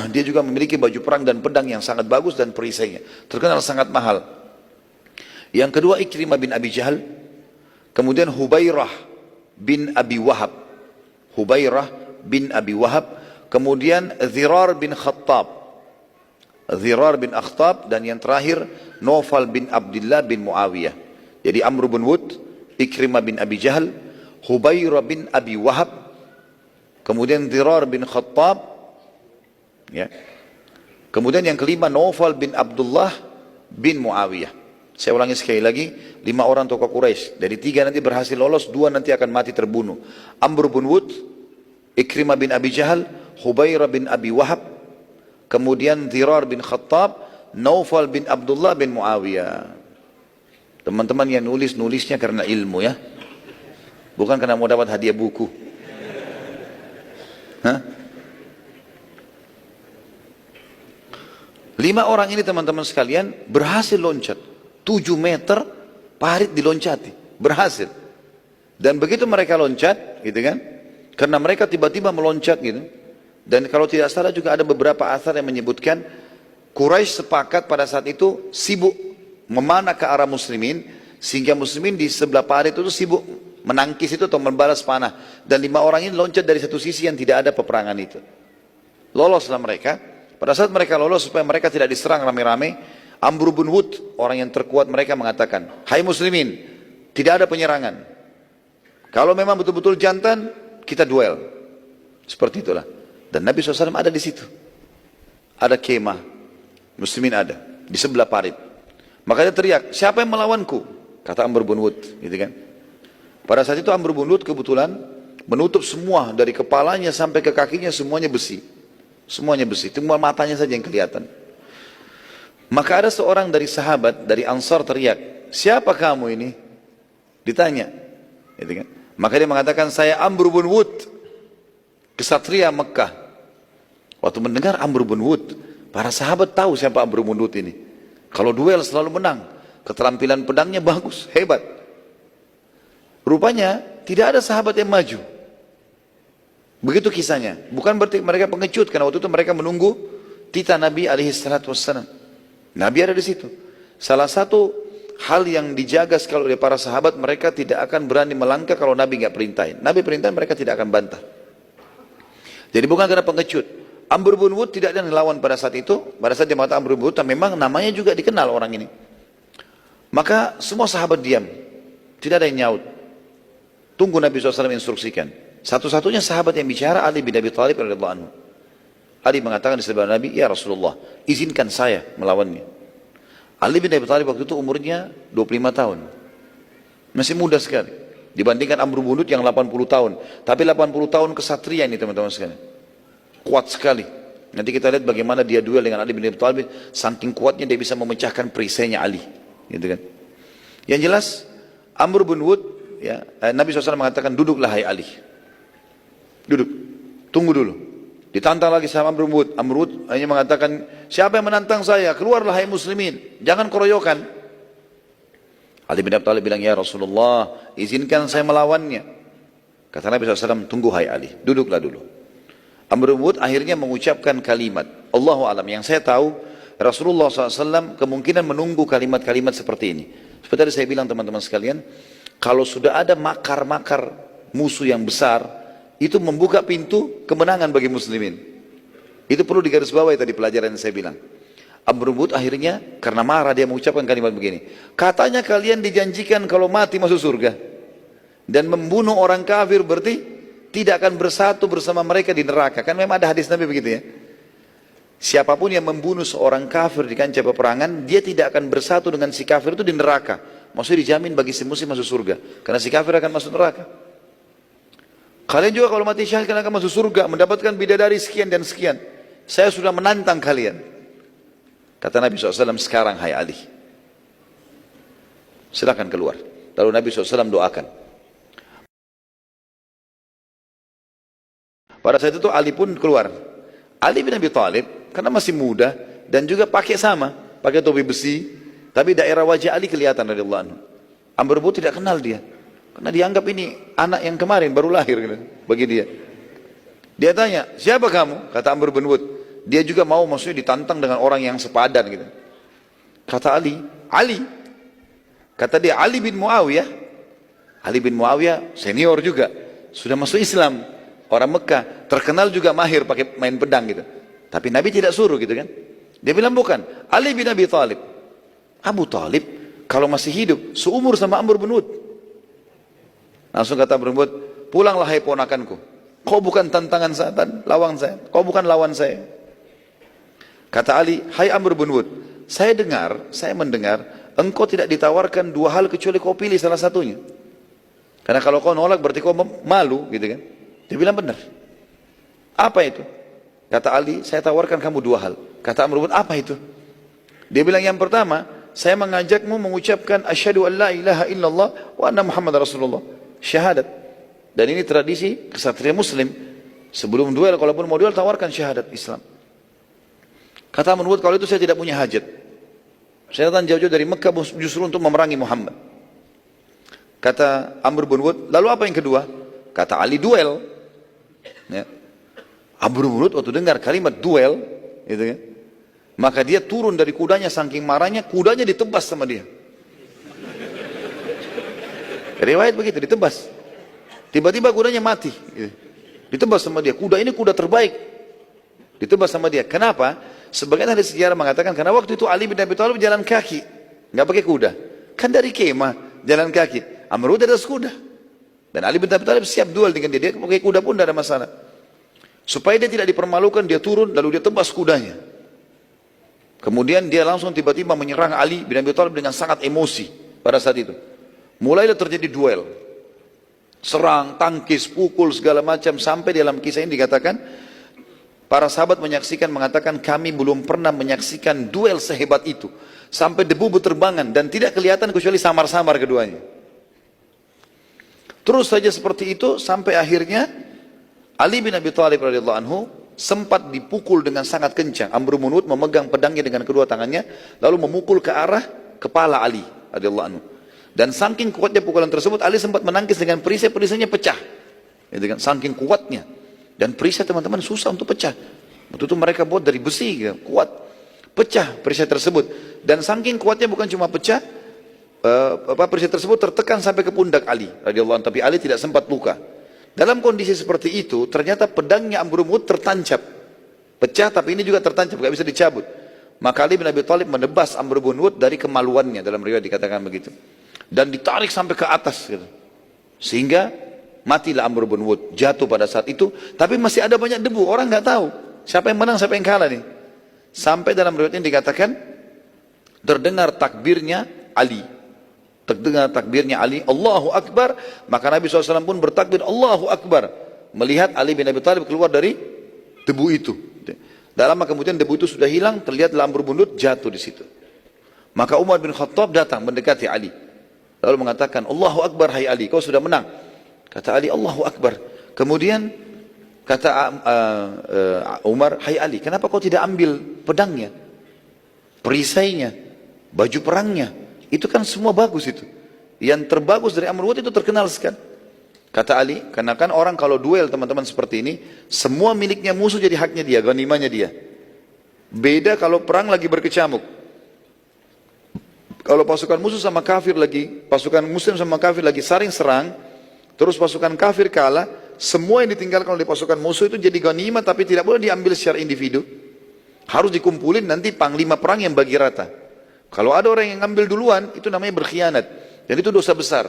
Dia juga memiliki baju perang dan pedang yang sangat bagus dan perisainya, terkenal sangat mahal. Yang kedua Ikrimah bin Abi Jahal, kemudian Hubairah bin Abi Wahab, Hubairah bin Abi Wahab, kemudian Zirar bin Khattab, Zirar bin Akhtab, dan yang terakhir Naufal bin Abdullah bin Muawiyah. Jadi Amr bin Wud, Ikrimah bin Abi Jahal, Hubairah bin Abi Wahab, kemudian Zirar bin Khattab, ya. Kemudian yang kelima Naufal bin Abdullah bin Muawiyah. Saya ulangi sekali lagi, 5 orang tokoh Quraisy. Dari 3 nanti berhasil lolos, 2 nanti akan mati terbunuh. Amr bin Wud, Ikrimah bin Abi Jahal, Hubairah bin Abi Wahab, kemudian Zirar bin Khattab, Naufal bin Abdullah bin Muawiyah. Teman-teman yang nulisnya karena ilmu, ya, bukan karena mau dapat hadiah buku. Hah? 5 orang ini teman-teman sekalian berhasil loncat 7 meter, parit diloncati, berhasil. Dan begitu mereka loncat, gitu kan, karena mereka tiba-tiba meloncat gitu. Dan kalau tidak salah juga ada beberapa asar yang menyebutkan Quraisy sepakat pada saat itu sibuk memanah ke arah muslimin, sehingga muslimin di sebelah parit itu sibuk menangkis itu atau membalas panah. Dan 5 orang ini loncat dari satu sisi yang tidak ada peperangan itu. Loloslah mereka. Pada saat mereka lolos supaya mereka tidak diserang rame-rame, Amr bin Wud, orang yang terkuat mereka mengatakan, hai muslimin, tidak ada penyerangan. Kalau memang betul-betul jantan, kita duel. Seperti itulah. Dan Nabi SAW ada di situ. Ada kemah, muslimin ada di sebelah parit. Maka dia teriak, siapa yang melawanku? Kata Amr bin Wud, gitu kan. Pada saat itu Amr bin Wud kebetulan menutup semua dari kepalanya sampai ke kakinya, semuanya besi. Semuanya besi, cuma matanya saja yang kelihatan. Maka ada seorang dari sahabat, dari Ansar teriak, siapa kamu ini? Ditanya, gitu kan. Maka dia mengatakan, saya Amr bin Wud, kesatria Mekah. Waktu mendengar Amr bin Wud, para sahabat tahu siapa Amr bin Wud ini. Kalau duel selalu menang, keterampilan pedangnya bagus, hebat. Rupanya tidak ada sahabat yang maju. Begitu kisahnya. Bukan berarti mereka pengecut, karena waktu itu mereka menunggu titah Nabi SAW. Nabi ada di situ. Salah satu hal yang dijaga sekali oleh para sahabat, mereka tidak akan berani melangkah kalau Nabi nggak perintahin. Nabi perintahin, mereka tidak akan bantah. Jadi bukan karena pengecut. Amr bin Wud tidak ada yang lawan pada saat itu. Pada saat dia mengatakan Amr bin Wud, memang namanya juga dikenal orang ini. Maka semua sahabat diam. Tidak ada yang nyaut. Tunggu Nabi SAW instruksikan. Satu-satunya sahabat yang bicara Ali bin Abi Thalib radhiyallahu anhu. Ali mengatakan di sebelah Nabi, ya Rasulullah, izinkan saya melawannya. Ali bin Abi Thalib waktu itu umurnya 25 tahun. Masih muda sekali. Dibandingkan Amr bin Wud yang 80 tahun. Tapi 80 tahun kesatria ini teman-teman sekalian. Kuat sekali. Nanti kita lihat bagaimana dia duel dengan Ali bin Abi Thalib. Saking kuatnya dia bisa memecahkan perisainya Ali. Gitu kan. Yang jelas, Amr bin Wud, ya, Nabi SAW mengatakan, duduklah hai Ali. Duduk. Tunggu dulu. Ditantang lagi sama Amr bin Wud. Amr bin Wud hanya mengatakan, siapa yang menantang saya? Keluarlah hai muslimin. Jangan keroyokan. Ali bin Abi Thalib bilang, ya Rasulullah, izinkan saya melawannya. Kata Nabi SAW, tunggu hai Ali. Duduklah dulu. Amr bin Wud akhirnya mengucapkan kalimat. Allahu alam. Yang saya tahu, Rasulullah SAW kemungkinan menunggu kalimat-kalimat seperti ini. Seperti tadi saya bilang teman-teman sekalian, kalau sudah ada makar-makar musuh yang besar, itu membuka pintu kemenangan bagi muslimin. Itu perlu digarisbawahi tadi pelajaran yang saya bilang. Amr bin Wud akhirnya karena marah dia mengucapkan kalimat begini. Katanya kalian dijanjikan kalau mati masuk surga. Dan membunuh orang kafir berarti tidak akan bersatu bersama mereka di neraka. Kan memang ada hadis Nabi begitu ya. Siapapun yang membunuh seorang kafir di kancah peperangan, dia tidak akan bersatu dengan si kafir itu di neraka. Maksudnya dijamin bagi si muslim masuk surga. Karena si kafir akan masuk neraka. Kalian juga kalau mati syahid kalian akan masuk surga, mendapatkan bidadari sekian dan sekian. Saya sudah menantang kalian. Kata Nabi SAW, sekarang hai Ali, silakan keluar. Lalu Nabi SAW doakan. Pada saat itu Ali pun keluar. Ali bin Abi Thalib, karena masih muda, dan juga pakai pakai topi besi, tapi daerah wajah Ali kelihatan radhiyallahu anhu. Amr bin Wud tidak kenal dia. Karena dianggap ini anak yang kemarin baru lahir gitu, bagi dia. Dia tanya, siapa kamu? Kata Amr bin Wud. Dia juga mau maksudnya ditantang dengan orang yang sepadan gitu. Kata Ali, Ali. Kata dia, Ali bin Muawiyah. Ali bin Muawiyah senior juga, sudah masuk Islam. Orang Mekah, terkenal juga mahir pakai main pedang gitu. Tapi Nabi tidak suruh gitu kan. Dia bilang bukan, Ali bin Abi Thalib. Abu Thalib kalau masih hidup seumur sama Amr bin Wud. Langsung kata Amr bin Wud, pulanglah hai ponakanku. Kau bukan tantangan saya, lawan saya. Kau bukan lawan saya. Kata Ali, hai Amr bin Wud, saya mendengar, engkau tidak ditawarkan dua hal kecuali kau pilih salah satunya. Karena kalau kau nolak berarti kau malu, gitu kan? Dia bilang benar. Apa itu? Kata Ali, saya tawarkan kamu dua hal. Kata Amr bin Wud, apa itu? Dia bilang yang pertama, saya mengajakmu mengucapkan asyhadu an la ilaha illallah wa anna Muhammad Rasulullah. Syahadat. Dan ini tradisi kesatria muslim. Sebelum duel, kalaupun mau duel, tawarkan syahadat Islam. Kata Amr bin Wud, kalau itu saya tidak punya hajat. Saya datang jauh-jauh dari Mekah justru untuk memerangi Muhammad. Kata Amr bin Wud, lalu apa yang kedua? Kata Ali, duel. Ya. Amr bin Wud waktu dengar kalimat duel, gitu kan, maka dia turun dari kudanya saking marahnya, kudanya ditebas sama dia. Riwayat begitu, ditebas. Tiba-tiba kudanya mati. Gitu. Ditebas sama dia. Kuda ini kuda terbaik. Ditebas sama dia. Kenapa? Sebagian ahli sejarah mengatakan karena waktu itu Ali bin Abi Thalib jalan kaki, nggak pakai kuda. Kan dari kemah jalan kaki. Amr bin Wud ada kuda. Dan Ali bin Abi Thalib siap duel dengan dia. Dia pakai kuda pun tidak ada masalah. Supaya dia tidak dipermalukan, dia turun lalu dia tebas kudanya. Kemudian dia langsung tiba-tiba menyerang Ali bin Abi Thalib dengan sangat emosi pada saat itu. Mulailah terjadi duel. Serang, tangkis, pukul segala macam sampai dalam kisah ini dikatakan para sahabat menyaksikan mengatakan kami belum pernah menyaksikan duel sehebat itu. Sampai debu berterbangan dan tidak kelihatan kecuali samar-samar keduanya. Terus saja seperti itu sampai akhirnya Ali bin Abi Thalib radhiyallahu anhu sempat dipukul dengan sangat kencang. Amr bin Wud memegang pedangnya dengan kedua tangannya lalu memukul ke arah kepala Ali radhiyallahu anhu. Dan saking kuatnya pukulan tersebut Ali sempat menangkis dengan perisai-perisainya pecah. Gitu kan? Saking kuatnya. Dan perisai teman-teman susah untuk pecah. Waktu itu mereka buat dari besi gitu, kuat. Pecah perisai tersebut. Dan saking kuatnya bukan cuma pecah, perisai tersebut tertekan sampai ke pundak Ali radhiyallahu anhu, tapi Ali tidak sempat luka. Dalam kondisi seperti itu ternyata pedangnya Amr bin Wud tertancap, pecah tapi ini juga tertancap, gak bisa dicabut. Maka Ali bin Abi Thalib menebas Amr bin Wud dari kemaluannya, dalam riwayat dikatakan begitu, dan ditarik sampai ke atas gitu. Sehingga matilah Amr bin Wud, jatuh pada saat itu. Tapi masih ada banyak debu, orang nggak tahu siapa yang menang siapa yang kalah nih. Sampai dalam riwayat ini dikatakan terdengar takbirnya Ali. Terdengar takbirnya Ali, Allahu Akbar. Maka Nabi SAW pun bertakbir Allahu Akbar, melihat Ali bin Abi Thalib keluar dari debu itu. Dan lama kemudian debu itu sudah hilang, terlihat Amr bin Wud jatuh di situ. Maka Umar bin Khattab datang mendekati Ali, lalu mengatakan, Allahu Akbar hai Ali, kau sudah menang. Kata Ali, Allahu Akbar. Kemudian kata Umar, hai Ali, kenapa kau tidak ambil pedangnya, perisainya, baju perangnya? Itu kan semua bagus itu. Yang terbagus dari Amr bin Wud itu terkenal sekali. Kata Ali, karena kan orang kalau duel teman-teman seperti ini, semua miliknya musuh jadi haknya dia, ghanimahnya dia. Beda kalau perang lagi berkecamuk. Kalau pasukan musuh pasukan muslim sama kafir lagi saling serang, terus pasukan kafir kalah, semua yang ditinggalkan oleh pasukan musuh itu jadi ghanimah, tapi tidak boleh diambil secara individu. Harus dikumpulin, nanti panglima perang yang bagi rata. Kalau ada orang yang ngambil duluan, itu namanya berkhianat. Dan itu dosa besar.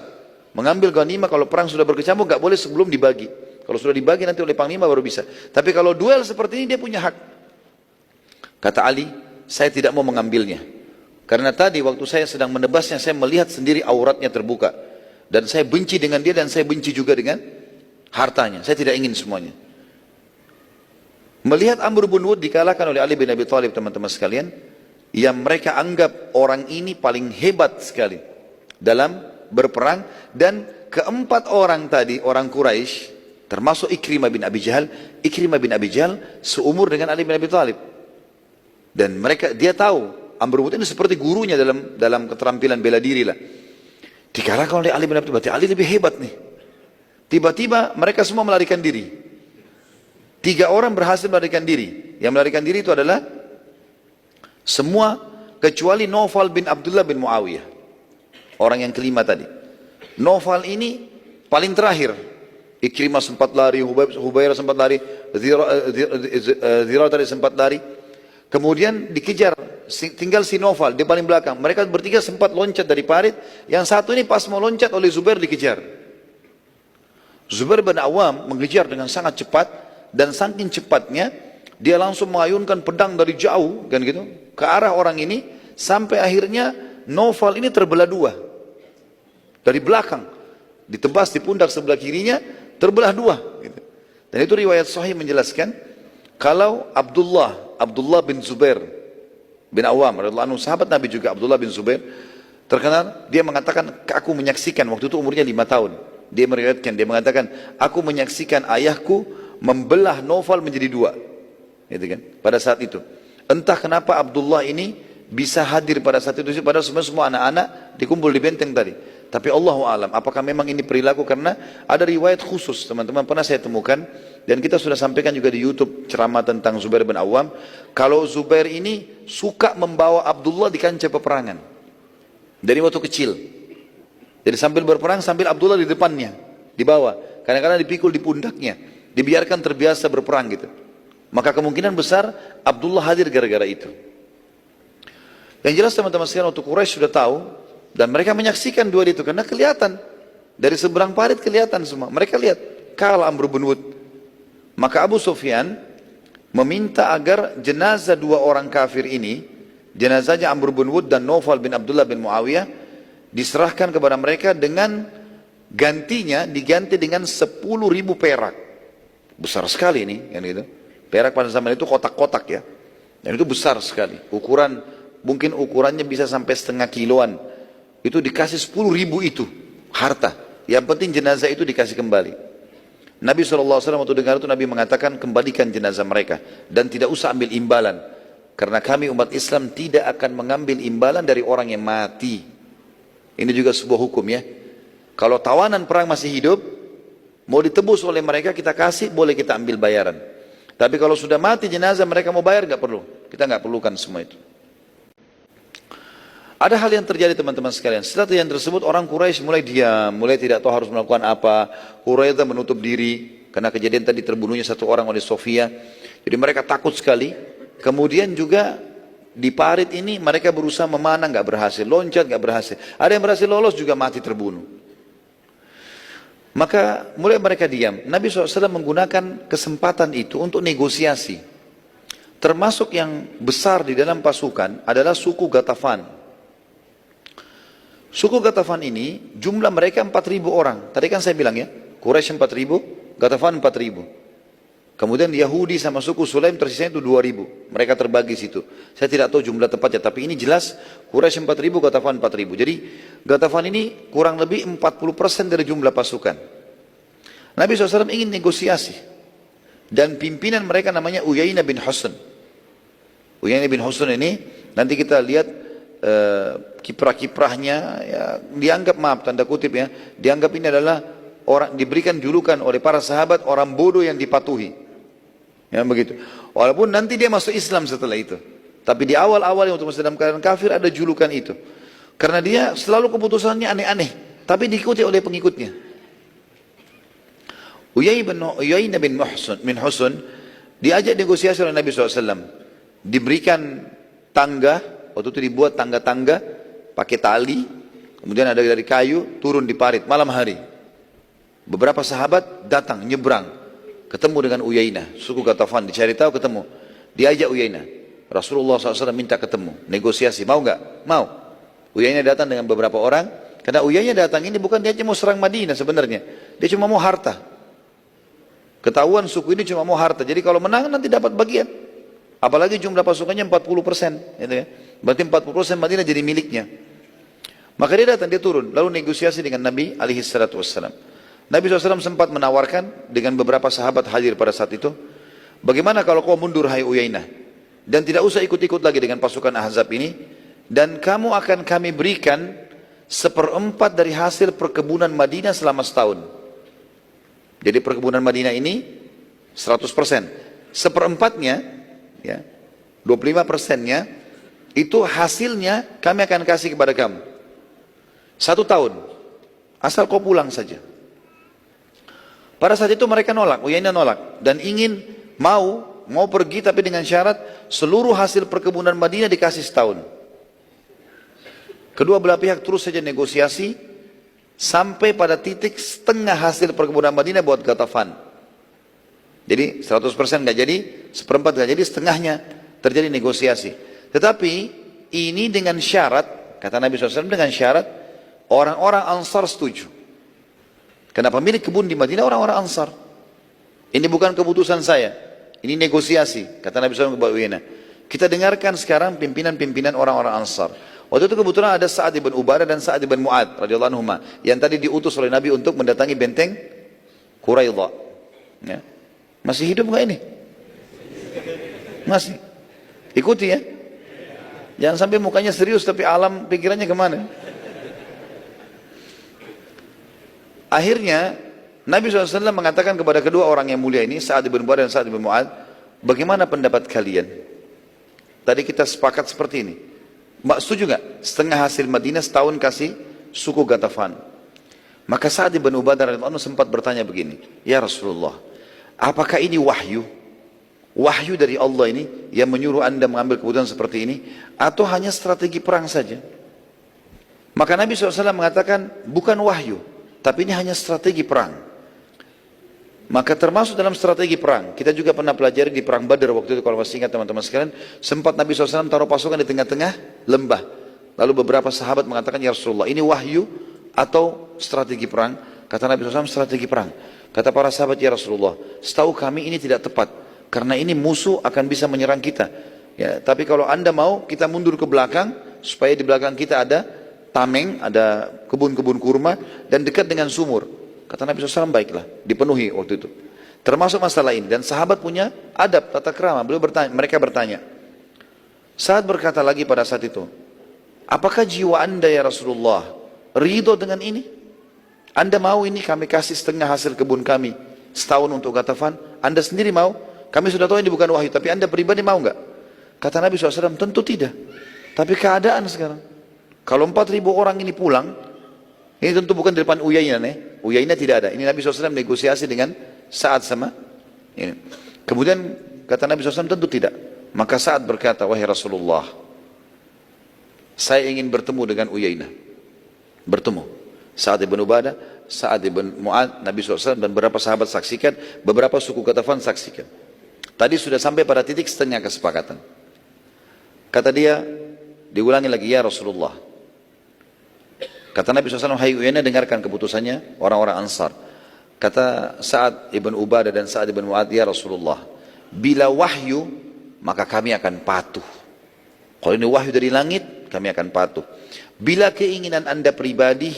Mengambil ghanimah kalau perang sudah berkecamuk, gak boleh sebelum dibagi. Kalau sudah dibagi nanti oleh panglima baru bisa. Tapi kalau duel seperti ini dia punya hak. Kata Ali, saya tidak mau mengambilnya. Karena tadi waktu saya sedang menebasnya, saya melihat sendiri auratnya terbuka. Dan saya benci dengan dia dan saya benci juga dengan hartanya. Saya tidak ingin semuanya. Melihat Amr bin Wud dikalahkan oleh Ali bin Abi Thalib, teman-teman sekalian, yang mereka anggap orang ini paling hebat sekali dalam berperang, dan keempat orang tadi, orang Quraisy, termasuk Ikrimah bin Abi Jahal. Ikrimah bin Abi Jahal seumur dengan Ali bin Abi Thalib. Dan mereka, dia tahu Amr bin Wud ini seperti gurunya dalam keterampilan bela diri lah. Dikalahkan oleh Ali bin Abi Thalib, berarti Ali lebih hebat nih. Tiba-tiba mereka semua melarikan diri. 3 orang berhasil melarikan diri. Yang melarikan diri itu adalah semua kecuali Naufal bin Abdullah bin Muawiyah. Orang yang kelima tadi. Naufal ini paling terakhir. Ikrimah sempat lari, Hubairah sempat lari, Zira tadi sempat lari. Kemudian dikejar, tinggal si Naufal, dia paling belakang. Mereka bertiga sempat loncat dari parit. Yang satu ini pas mau loncat oleh Zubair dikejar. Zubair bin Awam mengejar dengan sangat cepat, dan saking cepatnya dia langsung mengayunkan pedang dari jauh kan gitu ke arah orang ini, sampai akhirnya Naufal ini terbelah 2 dari belakang, ditebas di pundak sebelah kirinya, terbelah 2 gitu. Dan itu riwayat sahih menjelaskan kalau Abdullah bin Zubair bin Awam radhiyallahu anhu, sahabat Nabi juga, Abdullah bin Zubair terkenal, dia mengatakan, aku menyaksikan, waktu itu umurnya 5 tahun, dia meriwayatkan, dia mengatakan, aku menyaksikan ayahku membelah Naufal menjadi 2, gitu kan, pada saat itu. Entah kenapa Abdullah ini bisa hadir pada saat itu, padahal semua anak-anak dikumpul di benteng tadi. Tapi Allahu alam, apakah memang ini perilaku? Karena ada riwayat khusus, teman-teman, pernah saya temukan, dan kita sudah sampaikan juga di YouTube ceramah tentang Zubair bin Awam. Kalau Zubair ini suka membawa Abdullah di kancah peperangan dari waktu kecil. Jadi sambil berperang, sambil Abdullah di depannya, dibawa. Kadang-kadang dipikul di pundaknya, dibiarkan terbiasa berperang gitu. Maka kemungkinan besar Abdullah hadir gara-gara itu. Yang jelas teman-teman sekalian, waktu Quraisy sudah tahu, dan mereka menyaksikan duel itu, karena kelihatan dari seberang parit, kelihatan semua. Mereka lihat kalah Amr bin Wud. Maka Abu Sufyan meminta agar jenazah 2 orang kafir ini, jenazahnya Amr bin Wud dan Naufal bin Abdullah bin Muawiyah, diserahkan kepada mereka dengan gantinya, diganti dengan 10.000 perak. Besar sekali ini, kan gitu. Perak pada zaman itu kotak-kotak ya, dan itu besar sekali. Ukuran, mungkin ukurannya bisa sampai setengah kiloan. Itu dikasih 10.000 itu harta. Yang penting jenazah itu dikasih kembali. Nabi SAW waktu dengar itu, Nabi mengatakan, kembalikan jenazah mereka dan tidak usah ambil imbalan, karena kami umat Islam tidak akan mengambil imbalan dari orang yang mati. Ini juga sebuah hukum ya. Kalau tawanan perang masih hidup, mau ditebus oleh mereka, kita kasih, boleh kita ambil bayaran. Tapi kalau sudah mati jenazah, mereka mau bayar, nggak perlu. Kita nggak perlukan semua itu. Ada hal yang terjadi teman-teman sekalian. Setelah yang tersebut, orang Quraisy mulai diam, mulai tidak tahu harus melakukan apa. Quraidah menutup diri karena kejadian tadi, terbunuhnya 1 orang oleh Sofia. Jadi mereka takut sekali. Kemudian juga di parit ini mereka berusaha memanah, nggak berhasil. Loncat, nggak berhasil. Ada yang berhasil lolos juga mati terbunuh. Maka mulai mereka diam. Nabi SAW menggunakan kesempatan itu untuk negosiasi. Termasuk yang besar di dalam pasukan adalah suku Ghatafan. Suku Ghatafan ini jumlah mereka 4.000 orang. Tadi kan saya bilang ya, Quraisy 4.000, Ghatafan 4.000. Kemudian Yahudi sama suku Sulaim tersisanya itu 2.000. Mereka terbagi situ. Saya tidak tahu jumlah tepatnya, tapi ini jelas Quraisy 4.000, Ghatafan 4.000. Jadi Ghatafan ini kurang lebih 40% dari jumlah pasukan. Nabi SAW ingin negosiasi. Dan pimpinan mereka namanya Uyainah bin Husn. Uyainah bin Husn ini nanti kita lihat kiprah-kiprahnya ya, dianggap, maaf tanda kutip ya, dianggap ini adalah orang, diberikan julukan oleh para sahabat orang bodoh yang dipatuhi ya, begitu. Walaupun nanti dia masuk Islam setelah itu, tapi di awal-awal waktu masih dalam keadaan kafir ada julukan itu, karena dia selalu keputusannya aneh-aneh, tapi diikuti oleh pengikutnya. Uyainah bin Husun diajak negosiasi oleh Nabi SAW. Diberikan tangga, waktu itu dibuat tangga-tangga pakai tali, kemudian ada dari kayu, turun di parit malam hari. Beberapa sahabat datang, nyebrang, ketemu dengan Uyainah, suku Ghatafan, dicari tahu ketemu. Diajak Uyainah, Rasulullah SAW minta ketemu, negosiasi, mau nggak? Mau. Uyainah datang dengan beberapa orang, karena Uyainah datang ini bukan dia cuma mau serang Madinah sebenarnya, dia cuma mau harta. Ketahuan suku ini cuma mau harta, jadi kalau menang nanti dapat bagian. Apalagi jumlah pasukannya 40%, gitu ya. Berarti 40% Madinah jadi miliknya. Maka dia datang, dia turun, lalu negosiasi dengan Nabi SAW. Nabi SAW sempat menawarkan dengan beberapa sahabat hadir pada saat itu, bagaimana kalau kau mundur hai Uyainah, dan tidak usah ikut-ikut lagi dengan pasukan Ahzab ini, dan kamu akan kami berikan 1/4 dari hasil perkebunan Madinah selama setahun. Jadi perkebunan Madinah ini 100%. 1/4-nya, ya, 25%-nya, itu hasilnya kami akan kasih kepada kamu. 1 tahun, asal kau pulang saja. Pada saat itu mereka nolak, Uyainah nolak, dan ingin mau pergi tapi dengan syarat seluruh hasil perkebunan Madinah dikasih setahun. Kedua belah pihak terus saja negosiasi, sampai pada titik setengah hasil perkebunan Madinah buat Ghatafan. Jadi 100% nggak jadi, 1/4 nggak jadi, setengahnya terjadi negosiasi. Tetapi ini dengan syarat, kata Nabi SAW, dengan syarat orang-orang Ansar setuju. Karena pemilik kebun di Madinah orang-orang Ansar. Ini bukan keputusan saya, ini negosiasi, kata Nabi SAW kepada Uyainah. Kita dengarkan sekarang pimpinan-pimpinan orang-orang Ansar. Waktu itu kebetulan ada Sa'ad ibn Ubadah dan Sa'ad ibn Mu'ad radhiyallahu anhuma yang tadi diutus oleh Nabi untuk mendatangi benteng Quraidah. Ya. Masih hidup nggak ini? Masih. Ikuti ya. Jangan sampai mukanya serius tapi alam pikirannya kemana? Akhirnya Nabi SAW mengatakan kepada kedua orang yang mulia ini, Sa'ad ibn Ubadah dan Sa'ad ibn Mu'ad, bagaimana pendapat kalian? Tadi kita sepakat seperti ini. Mbak setuju nggak? Setengah hasil Madinah setahun kasih suku Ghatafan. Maka Sa'ad ibn Ubadah radhiyallahu anhu sempat bertanya begini, ya Rasulullah, apakah ini wahyu? Wahyu dari Allah ini yang menyuruh anda mengambil keputusan seperti ini, atau hanya strategi perang saja? Maka Nabi SAW mengatakan, bukan wahyu, tapi ini hanya strategi perang. Maka termasuk dalam strategi perang, kita juga pernah pelajari di perang Badar waktu itu, kalau masih ingat teman-teman sekalian, sempat Nabi SAW taruh pasukan di tengah-tengah lembah. Lalu beberapa sahabat mengatakan, ya Rasulullah, ini wahyu atau strategi perang? Kata Nabi SAW, strategi perang. Kata para sahabat, ya Rasulullah, setahu kami ini tidak tepat, karena ini musuh akan bisa menyerang kita. Ya, tapi kalau anda mau, kita mundur ke belakang, supaya di belakang kita ada tameng, ada kebun-kebun kurma, dan dekat dengan sumur. Kata Nabi SAW, baiklah, dipenuhi waktu itu. Termasuk masalah ini. Dan sahabat punya adab, tata krama. Mereka bertanya. Saat berkata lagi pada saat itu, apakah jiwa anda ya Rasulullah ridho dengan ini? Anda mau ini kami kasih setengah hasil kebun kami setahun untuk Ghatafan? Anda sendiri mau? Kami sudah tahu ini bukan wahyu, tapi anda pribadi mau nggak? Kata Nabi SAW, tentu tidak. Tapi keadaan sekarang, kalau 4.000 orang ini pulang, ini tentu bukan di depan Uyainah nih. Uyainah tidak ada. Ini Nabi SAW negosiasi dengan Sa'ad sama ini. Kemudian kata Nabi SAW, tentu tidak. Maka Sa'ad berkata, wahai Rasulullah, saya ingin bertemu dengan Uyainah. Bertemu. Sa'ad ibn Ubadah, Sa'ad ibn Mu'ad, Nabi SAW dan beberapa sahabat saksikan, beberapa suku Ghatafan saksikan. Tadi sudah sampai pada titik setengah kesepakatan. Kata dia, diulangi lagi, ya Rasulullah. Kata Nabi SAW, hai Uyainah, dengarkan keputusannya orang-orang Ansar. Kata Sa'ad ibn Ubadah dan Sa'ad ibn Mu'ad, ya Rasulullah, bila wahyu, maka kami akan patuh. Kalau ini wahyu dari langit, kami akan patuh. Bila keinginan anda pribadi,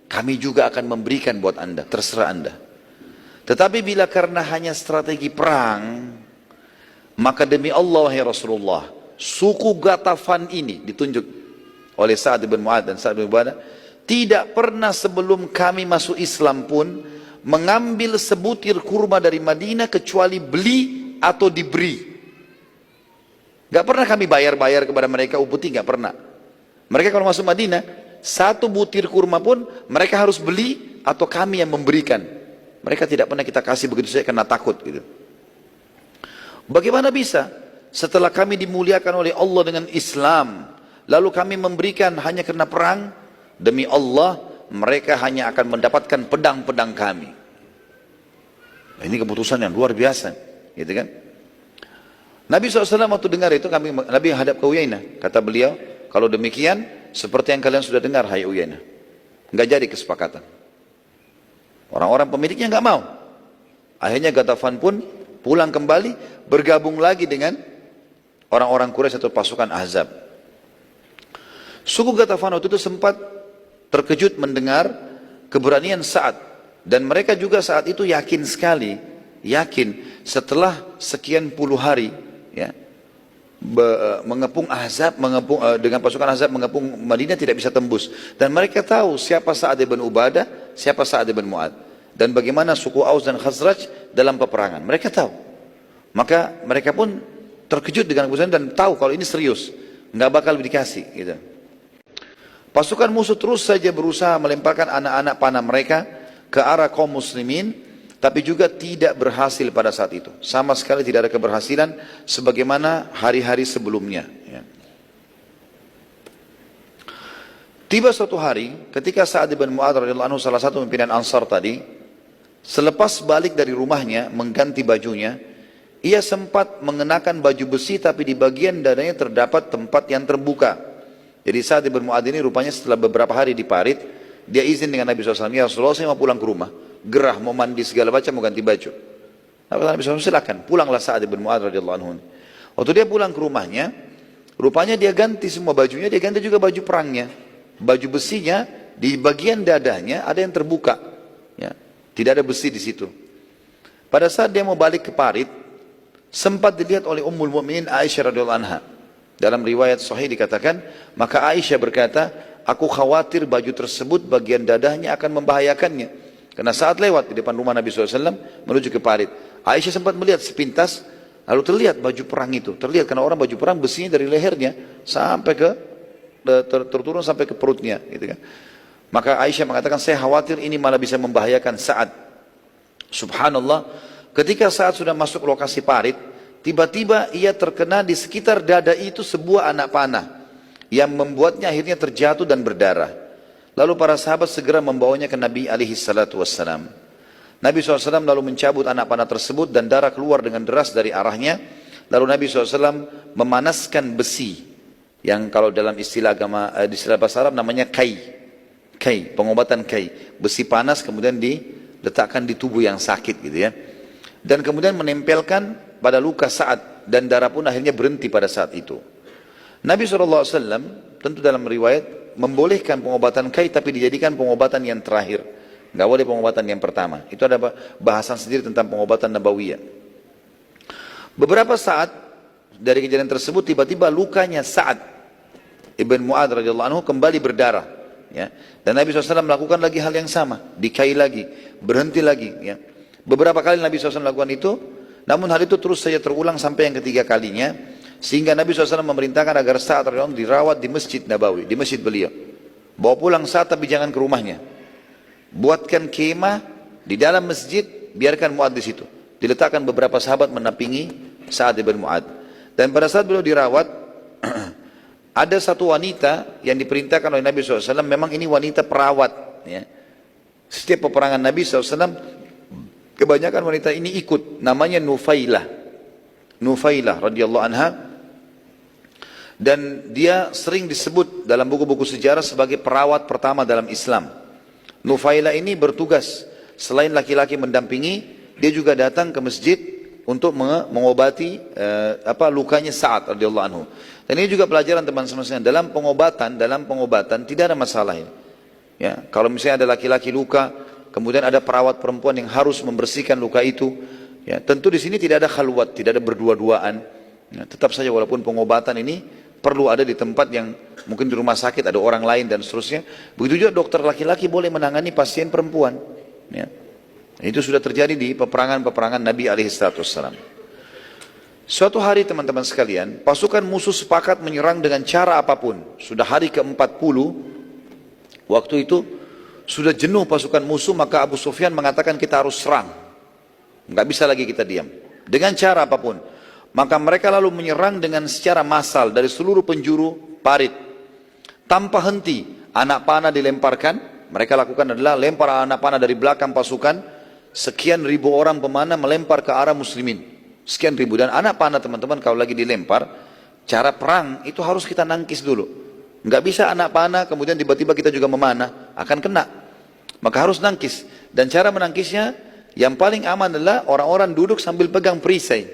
kami juga akan memberikan buat anda, terserah anda. Tetapi bila karena hanya strategi perang, maka demi Allah ya Rasulullah, suku Ghatafan ini ditunjuk oleh Sa'ad ibn Mu'ad dan Sa'ad ibn Ubadah, tidak pernah sebelum kami masuk Islam pun mengambil sebutir kurma dari Madinah kecuali beli atau diberi. Gak pernah kami bayar-bayar kepada mereka upeti, gak pernah. Mereka kalau masuk Madinah, satu butir kurma pun mereka harus beli atau kami yang memberikan. Mereka tidak pernah kita kasih begitu saja karena takut gitu. Bagaimana bisa setelah kami dimuliakan oleh Allah dengan Islam, lalu kami memberikan hanya karena perang? Demi Allah, mereka hanya akan mendapatkan pedang-pedang kami. Nah, ini keputusan yang luar biasa, gitu kan? Nabi SAW waktu dengar itu, Nabi hadap ke Uyainah. Kata beliau, kalau demikian, seperti yang kalian sudah dengar, hai Uyainah. Nggak jadi kesepakatan. Orang-orang pemiliknya nggak mau. Akhirnya Ghatafan pun pulang kembali, bergabung lagi dengan orang-orang Quraisy atau pasukan Ahzab. Suku Ghatafan waktu itu sempat terkejut mendengar keberanian Sa'ad. Dan mereka juga saat itu yakin sekali, yakin setelah sekian puluh hari, ya, mengepung Ahzab, dengan pasukan Ahzab mengepung Madinah tidak bisa tembus. Dan mereka tahu siapa Sa'ad ibn Ubadah, siapa Sa'ad ibn Mu'ad, dan bagaimana suku Aus dan Khazraj dalam peperangan. Mereka tahu. Maka mereka pun terkejut dengan keputusan dan tahu kalau ini serius, nggak bakal dikasih. Gitu. Pasukan musuh terus saja berusaha melemparkan anak-anak panah mereka ke arah kaum muslimin, tapi juga tidak berhasil pada saat itu. Sama sekali tidak ada keberhasilan sebagaimana hari-hari sebelumnya. Ya. Tiba suatu hari ketika Sa'ad bin Mu'adz radhiyallahu anhu, salah satu pimpinan Ansar tadi, selepas balik dari rumahnya mengganti bajunya, ia sempat mengenakan baju besi tapi di bagian dadanya terdapat tempat yang terbuka. Jadi Sa'ad bin Mu'adz ini rupanya setelah beberapa hari diparit, dia izin dengan Nabi SAW, ya Rasulullah saya mau pulang ke rumah, gerah, mau mandi segala macam, mau ganti baju. Nabi SAW silakan, pulanglah Sa'ad bin Mu'adz radhiyallahu anhu. Waktu dia pulang ke rumahnya, rupanya dia ganti semua bajunya, dia ganti juga baju perangnya. Baju besinya di bagian dadanya ada yang terbuka, ya, tidak ada besi di situ. Pada saat dia mau balik ke parit, sempat dilihat oleh Ummul Mukminin Aisyah radhiyallahu anha. Dalam riwayat sahih dikatakan, maka Aisyah berkata, aku khawatir baju tersebut bagian dadanya akan membahayakannya. Karena saat lewat di depan rumah Nabi SAW menuju ke parit, Aisyah sempat melihat sepintas, lalu terlihat baju perang itu. Terlihat karena orang baju perang besinya dari lehernya sampai ke terturun sampai ke perutnya, gitu kan. Maka Aisyah mengatakan, saya khawatir ini malah bisa membahayakan Sa'ad. Subhanallah, ketika Sa'ad sudah masuk lokasi parit, tiba-tiba ia terkena di sekitar dada itu sebuah anak panah yang membuatnya akhirnya terjatuh dan berdarah. Lalu para sahabat segera membawanya ke Nabi SAW. Nabi SAW lalu mencabut anak panah tersebut dan darah keluar dengan deras dari arahnya. Lalu Nabi SAW memanaskan besi, yang kalau dalam istilah agama, di istilah bahasa Arab namanya kai, pengobatan kai, besi panas kemudian diletakkan di tubuh yang sakit, gitu ya. Dan kemudian menempelkan pada luka Sa'ad, dan darah pun akhirnya berhenti pada saat itu. Nabi SAW tentu dalam riwayat membolehkan pengobatan kai, tapi dijadikan pengobatan yang terakhir. Nggak boleh pengobatan yang pertama. Itu ada bahasan sendiri tentang pengobatan nabawiyah. Beberapa saat dari kejadian tersebut, tiba-tiba lukanya Sa'ad ibn Mu'adz radhiyallahu anhu kembali berdarah. Ya. Dan Nabi SAW melakukan lagi hal yang sama, dikai lagi, berhenti lagi. Ya. Beberapa kali Nabi SAW melakukan itu, namun hal itu terus saja terulang sampai yang ketiga kalinya, sehingga Nabi SAW memerintahkan agar Sa'ad radhiyallahu anhu dirawat di Masjid Nabawi, di masjid beliau. Bawa pulang Sa'ad tapi jangan ke rumahnya. Buatkan kemah di dalam masjid, biarkan Mu'adz di situ. Diletakkan beberapa sahabat menampingi Sa'ad bin Mu'adz. Dan pada saat beliau dirawat, ada satu wanita yang diperintahkan oleh Nabi SAW, memang ini wanita perawat. Ya. Setiap peperangan Nabi SAW, kebanyakan wanita ini ikut, namanya Nufailah radhiyallahu anha, dan dia sering disebut dalam buku-buku sejarah sebagai perawat pertama dalam Islam. Nufailah ini bertugas, selain laki-laki mendampingi, dia juga datang ke masjid untuk mengobati lukanya Sa'ad radhiyallahu anhu. Dan ini juga pelajaran teman-teman sekalian, dalam pengobatan tidak ada masalah ini. Ya, kalau misalnya ada laki-laki luka, kemudian ada perawat perempuan yang harus membersihkan luka itu, ya, tentu di sini tidak ada khalwat, tidak ada berdua-duaan. Ya, tetap saja walaupun pengobatan ini perlu ada di tempat yang mungkin di rumah sakit ada orang lain dan seterusnya. Begitu juga dokter laki-laki boleh menangani pasien perempuan. Ya. Itu sudah terjadi di peperangan-peperangan Nabi SAW. Suatu hari teman-teman sekalian, pasukan musuh sepakat menyerang dengan cara apapun. Sudah hari ke-40, waktu itu Sudah jenuh pasukan musuh, maka Abu Sufyan mengatakan kita harus serang. Nggak bisa lagi kita diam. Dengan cara apapun. Maka mereka lalu menyerang dengan secara massal dari seluruh penjuru parit. Tanpa henti, anak panah dilemparkan. Mereka lakukan adalah lempar anak panah dari belakang pasukan. Sekian ribu orang pemanah melempar ke arah muslimin. Sekian ribu. Dan anak panah teman-teman kalau lagi dilempar, cara perang itu harus kita nangkis dulu. Nggak bisa anak panah kemudian tiba-tiba kita juga memanah, akan kena. Maka harus nangkis. Dan cara menangkisnya yang paling aman adalah orang-orang duduk sambil pegang perisai.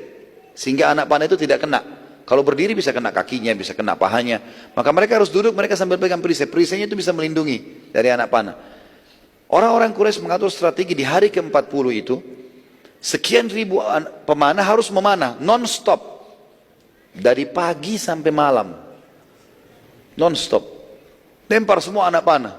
Sehingga anak panah itu tidak kena. Kalau berdiri bisa kena kakinya, bisa kena pahanya. Maka mereka harus duduk, mereka sambil pegang perisai. Perisainya itu bisa melindungi dari anak panah. Orang-orang Quraisy mengatur strategi di hari ke-40 itu. Sekian ribu pemanah harus memanah, non-stop. Dari pagi sampai malam. Non-stop. Lempar semua anak panah.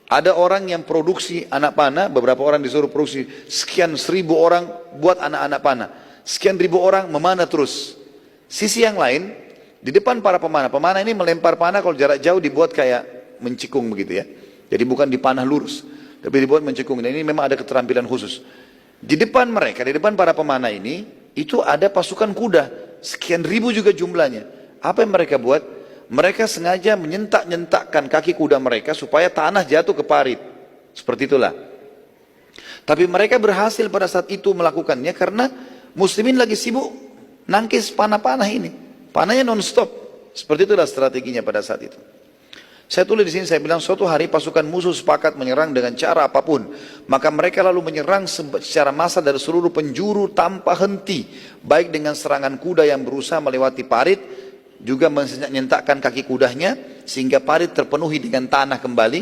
Ada orang yang produksi anak panah, beberapa orang disuruh produksi sekian 1000 orang buat anak-anak panah. Sekian ribu orang memanah terus. Sisi yang lain, di depan para pemanah. Pemanah ini melempar panah kalau jarak jauh dibuat kayak mencikung begitu ya. Jadi bukan dipanah lurus, tapi dibuat mencikung. Dan ini memang ada keterampilan khusus. Di depan mereka, di depan para pemanah ini, itu ada pasukan kuda. Sekian ribu juga jumlahnya. Apa yang mereka buat? Mereka sengaja menyentak-nyentakkan kaki kuda mereka supaya tanah jatuh ke parit. Seperti itulah. Tapi mereka berhasil pada saat itu melakukannya karena muslimin lagi sibuk nangkis panah-panah ini. Panahnya non-stop. Seperti itulah strateginya pada saat itu. Saya tulis di sini, saya bilang suatu hari pasukan musuh sepakat menyerang dengan cara apapun. Maka mereka lalu menyerang secara massal dari seluruh penjuru tanpa henti. Baik dengan serangan kuda yang berusaha melewati parit, juga menyentakkan kaki kudanya sehingga parit terpenuhi dengan tanah kembali,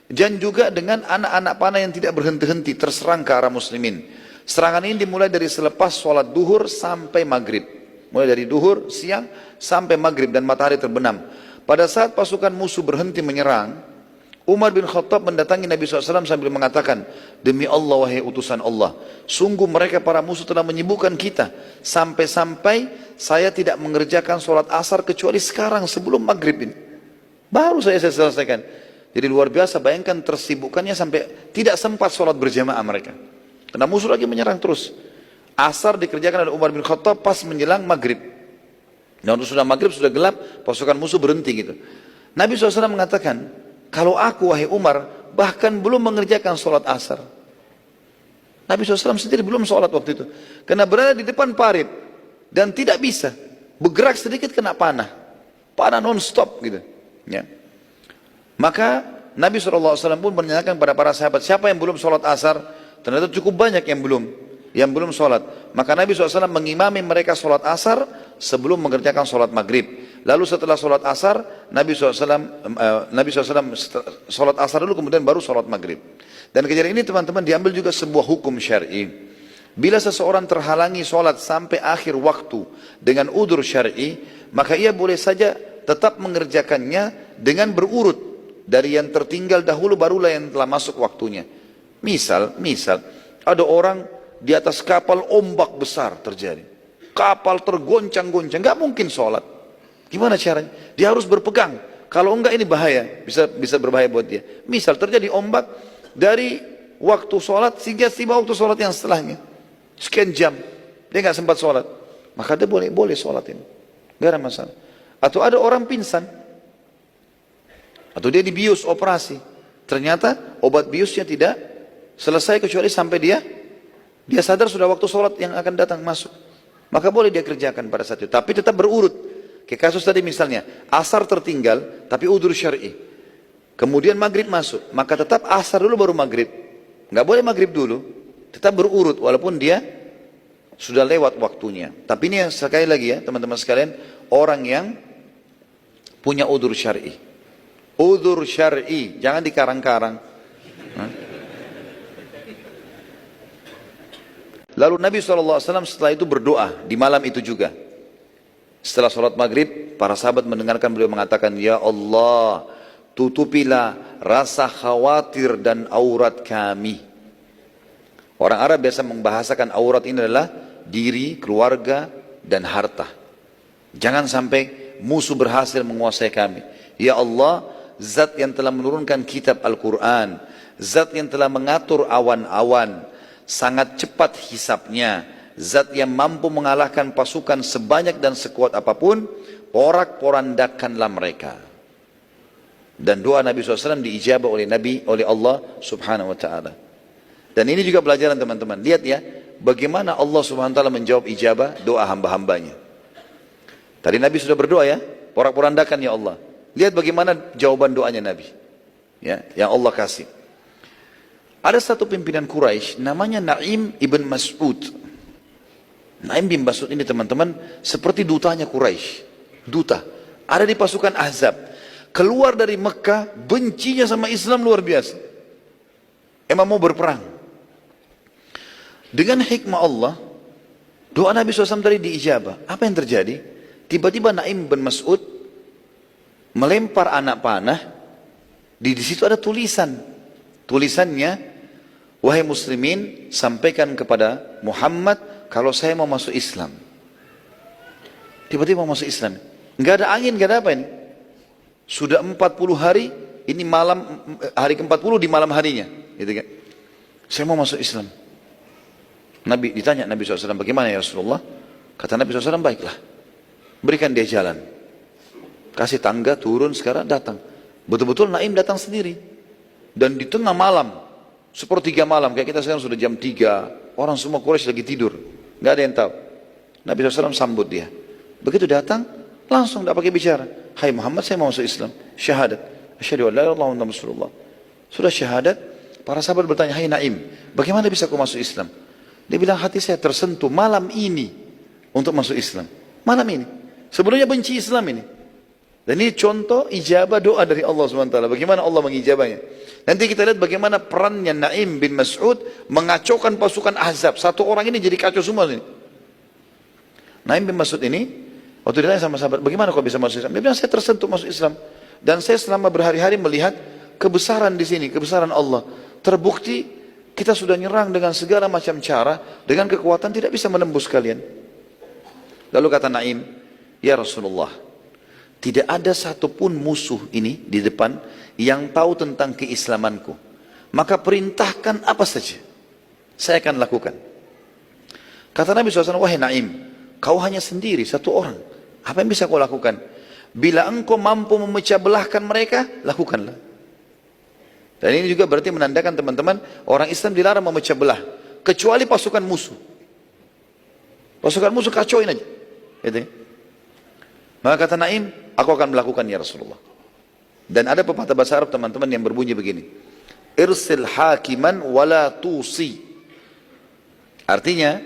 dan juga dengan anak-anak panah yang tidak berhenti-henti terserang ke arah muslimin. Serangan ini dimulai dari selepas sholat duhur sampai maghrib, mulai dari duhur siang sampai maghrib dan matahari terbenam. Pada saat pasukan musuh berhenti menyerang, Umar bin Khattab mendatangi Nabi SAW sambil mengatakan, demi Allah wahai utusan Allah, sungguh mereka para musuh telah menyibukkan kita sampai-sampai saya tidak mengerjakan sholat asar kecuali sekarang sebelum maghrib ini. Baru saya selesaikan. Jadi luar biasa, bayangkan tersibukkannya sampai tidak sempat sholat berjamaah mereka. Karena musuh lagi menyerang terus. Asar dikerjakan oleh Umar bin Khattab pas menjelang maghrib. Nah, untuk sudah maghrib, sudah gelap, pasukan musuh berhenti gitu. Nabi SAW mengatakan, kalau aku wahai Umar, bahkan belum mengerjakan sholat asar. Nabi SAW sendiri belum sholat waktu itu. Karena berada di depan parit. Dan tidak bisa. Bergerak sedikit kena panah. Panah non-stop gitu. Ya. Maka Nabi SAW pun menanyakan kepada para sahabat, siapa yang belum sholat asar? Ternyata cukup banyak yang belum sholat. Maka Nabi SAW mengimami mereka sholat asar sebelum mengerjakan sholat maghrib. Lalu setelah sholat asar, Nabi SAW sholat asar dulu, kemudian baru sholat maghrib. Dan kejadian ini teman-teman diambil juga sebuah hukum syar'i. Bila seseorang terhalangi sholat sampai akhir waktu dengan udzur syar'i, maka ia boleh saja tetap mengerjakannya dengan berurut. Dari yang tertinggal dahulu barulah yang telah masuk waktunya. Misal, ada orang di atas kapal ombak besar terjadi. Kapal tergoncang-goncang, nggak mungkin sholat. Gimana caranya? Dia harus berpegang. Kalau enggak ini bahaya, bisa berbahaya buat dia. Misal terjadi ombak dari waktu sholat sehingga tiba waktu sholat yang setelahnya. Sekian jam, dia nggak sempat sholat. Maka dia boleh sholat ini. Nggak ada masalah. Atau ada orang pingsan. Atau dia dibius operasi. Ternyata obat biusnya tidak selesai kecuali sampai dia sadar sudah waktu sholat yang akan datang masuk. Maka boleh dia kerjakan pada saat itu. Tapi tetap berurut. Kayak kasus tadi misalnya, asar tertinggal, tapi udzur syar'i. Kemudian maghrib masuk, maka tetap asar dulu baru maghrib. Nggak boleh maghrib dulu, tetap berurut walaupun dia sudah lewat waktunya. Tapi ini sekali lagi ya teman-teman sekalian, orang yang punya udzur syar'i. Udzur syar'i, jangan dikarang-karang. Lalu Nabi SAW setelah itu berdoa di malam itu juga. Setelah sholat maghrib, para sahabat mendengarkan beliau mengatakan, ya Allah, tutupilah rasa khawatir dan aurat kami. Orang Arab biasa membahasakan aurat ini adalah diri, keluarga, dan harta. Jangan sampai musuh berhasil menguasai kami. Ya Allah, zat yang telah menurunkan kitab Al-Quran zat yang telah mengatur awan-awan, sangat cepat hisapnya, zat yang mampu mengalahkan pasukan sebanyak dan sekuat apapun, porak-porandakanlah mereka. Dan doa Nabi SAW diijabah oleh Allah Subhanahu Wa Taala. Dan ini juga pelajaran teman-teman. Lihat ya, bagaimana Allah Subhanahu Wa Taala menjawab ijabah doa hamba-hambanya. Tadi Nabi sudah berdoa ya, porak-porandakan ya Allah. Lihat bagaimana jawaban doanya Nabi, ya, yang Allah kasih. Ada satu pimpinan Quraisy namanya Naim ibn Mas'ud. Naim bin Mas'ud ini teman-teman seperti dutanya Quraisy, duta. Ada di pasukan Ahzab. Keluar dari Mekah, bencinya sama Islam luar biasa. Emang mau berperang. Dengan hikmah Allah, doa Nabi SAW tadi diijabah. Apa yang terjadi? Tiba-tiba Naim bin Mas'ud melempar anak panah. Di situ ada tulisan. Tulisannya, wahai muslimin, sampaikan kepada Muhammad kalau saya mau masuk Islam. Tiba-tiba mau masuk Islam. Enggak ada angin, enggak ada apa ini. Sudah 40 hari, ini malam, hari ke-40 di malam harinya. Gitu kan. Saya mau masuk Islam. Nabi ditanya Nabi SAW, bagaimana ya Rasulullah? Kata Nabi SAW, baiklah. Berikan dia jalan. Kasih tangga, turun, sekarang datang. Betul-betul Naim datang sendiri. Dan di tengah malam, sepertiga malam, kayak kita sekarang sudah jam 3, orang semua Quraisy lagi tidur. Nggak ada yang tahu. Nabi SAW sambut dia. Begitu datang, langsung tidak pakai bicara. Hai Muhammad, saya mau masuk Islam. Syahadat. Asyhadu an la ilaha illallah wa anna Rasulullah. Sudah syahadat, para sahabat bertanya, hai Naim, bagaimana bisa kau masuk Islam? Dia bilang, hati saya tersentuh malam ini untuk masuk Islam. Malam ini. Sebelumnya benci Islam ini. Dan ini contoh ijabah doa dari Allah SWT. Bagaimana Allah mengijabahnya. Nanti kita lihat bagaimana perannya Naim bin Mas'ud mengacaukan pasukan Ahzab. Satu orang ini jadi kacau semua ini. Naim bin Mas'ud ini, waktu ditanya sama sahabat, bagaimana kau bisa masuk Islam? Dia bilang, saya tersentuh masuk Islam. Dan saya selama berhari-hari melihat kebesaran di sini, kebesaran Allah. Terbukti kita sudah nyerang dengan segala macam cara, dengan kekuatan tidak bisa menembus kalian. Lalu kata Naim, ya Rasulullah, tidak ada satupun musuh ini di depan yang tahu tentang keislamanku. Maka perintahkan apa saja, saya akan lakukan. Kata Nabi SAW, wahai Naim, kau hanya sendiri, satu orang. Apa yang bisa kau lakukan? Bila engkau mampu memecah belahkan mereka, lakukanlah. Dan ini juga berarti menandakan teman-teman, orang Islam dilarang memecah belah. Kecuali pasukan musuh. Pasukan musuh kacauin aja. Gitu. Maka kata Naim, aku akan melakukan ya Rasulullah. Dan ada pepatah bahasa Arab teman-teman yang berbunyi begini. Irsil hakiman wala tusi. Artinya,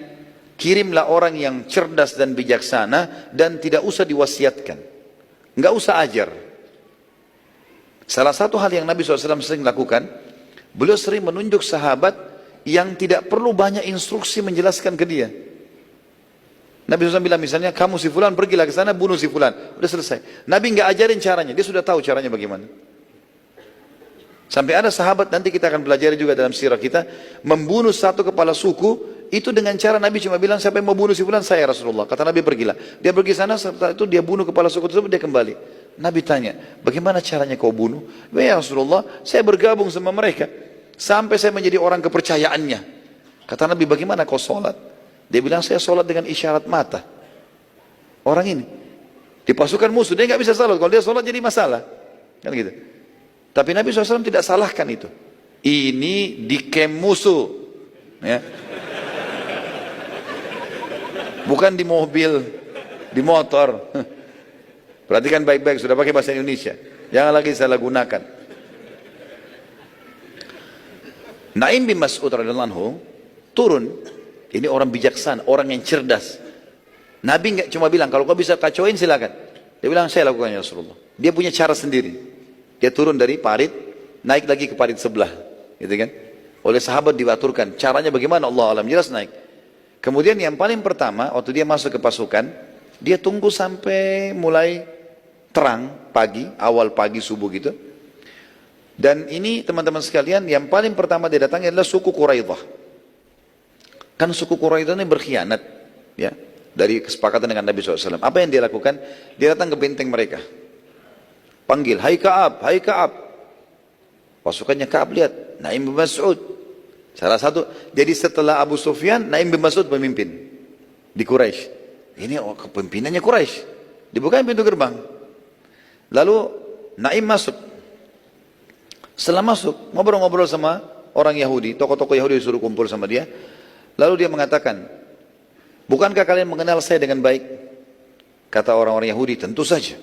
kirimlah orang yang cerdas dan bijaksana dan tidak usah diwasiatkan. Enggak usah ajar. Salah satu hal yang Nabi SAW sering lakukan, beliau sering menunjuk sahabat yang tidak perlu banyak instruksi menjelaskan ke dia. Nabi SAW bilang misalnya, kamu si fulan pergilah ke sana bunuh si fulan. Udah selesai. Nabi nggak ajarin caranya, dia sudah tahu caranya bagaimana. Sampai ada sahabat, nanti kita akan pelajari juga dalam sirah kita, membunuh satu kepala suku, itu dengan cara Nabi cuma bilang, siapa yang mau bunuh si fulan? Saya Rasulullah. Kata Nabi pergilah. Dia pergi sana, setelah itu dia bunuh kepala suku tersebut, dia kembali. Nabi tanya, bagaimana caranya kau bunuh? Ya Rasulullah, saya bergabung sama mereka. Sampai saya menjadi orang kepercayaannya. Kata Nabi, bagaimana kau sholat? Dia bilang, saya sholat dengan isyarat mata. Orang ini di pasukan musuh, dia nggak bisa sholat. Kalau dia sholat jadi masalah, kan gitu. Tapi Nabi SAW tidak salahkan itu. Ini di kem musuh, ya. Bukan di mobil, di motor. Perhatikan baik-baik, sudah pakai bahasa Indonesia. Jangan lagi salah gunakan. Naim bin Mas'ud radhiyallahu anhu turun. Ini orang bijaksana, orang yang cerdas. Nabi nggak cuma bilang, kalau kau bisa kacauin silakan. Dia bilang, saya lakukan ya Rasulullah. Dia punya cara sendiri. Dia turun dari parit, naik lagi ke parit sebelah. Gitu kan? Oleh sahabat diaturkan. Caranya bagaimana Allah alam, jelas naik. Kemudian yang paling pertama, waktu dia masuk ke pasukan, dia tunggu sampai mulai terang pagi, awal pagi subuh gitu. Dan ini teman-teman sekalian, yang paling pertama dia datangi adalah suku Quraidah. Kan suku Quraidah ini berkhianat, ya, dari kesepakatan dengan Nabi SAW. Apa yang dia lakukan? Dia datang ke benteng mereka. Panggil, hai Ka'ab, hai Ka'ab. Pasukannya Ka'ab lihat, Naim bin Mas'ud. Salah satu. Jadi setelah Abu Sufyan, Naim bin Mas'ud pemimpin di Quraisy. Ini kepemimpinannya Quraisy. Dibukain pintu gerbang. Lalu Naim masuk. Setelah masuk, ngobrol-ngobrol sama orang Yahudi, tokoh-tokoh Yahudi disuruh kumpul sama dia. Lalu dia mengatakan, bukankah kalian mengenal saya dengan baik? Kata orang-orang Yahudi, tentu saja.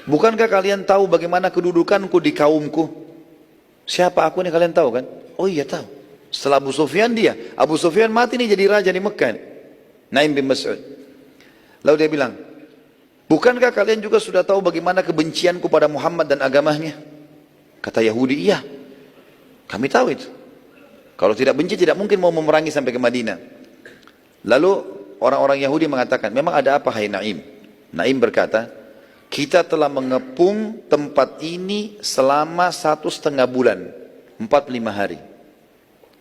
Bukankah kalian tahu bagaimana kedudukanku di kaumku? Siapa aku ini kalian tahu kan? Oh iya tahu. Setelah Abu Sufyan dia. Abu Sufyan mati nih jadi raja di Mekah. Naim bin Mas'ud. Lalu dia bilang, bukankah kalian juga sudah tahu bagaimana kebencianku pada Muhammad dan agamanya? Kata Yahudi, iya. Kami tahu itu. Kalau tidak benci tidak mungkin mau memerangi sampai ke Madinah. Lalu orang-orang Yahudi mengatakan, memang ada apa hai Naim? Naim berkata, kita telah mengepung tempat ini selama 1,5 bulan, 45 hari.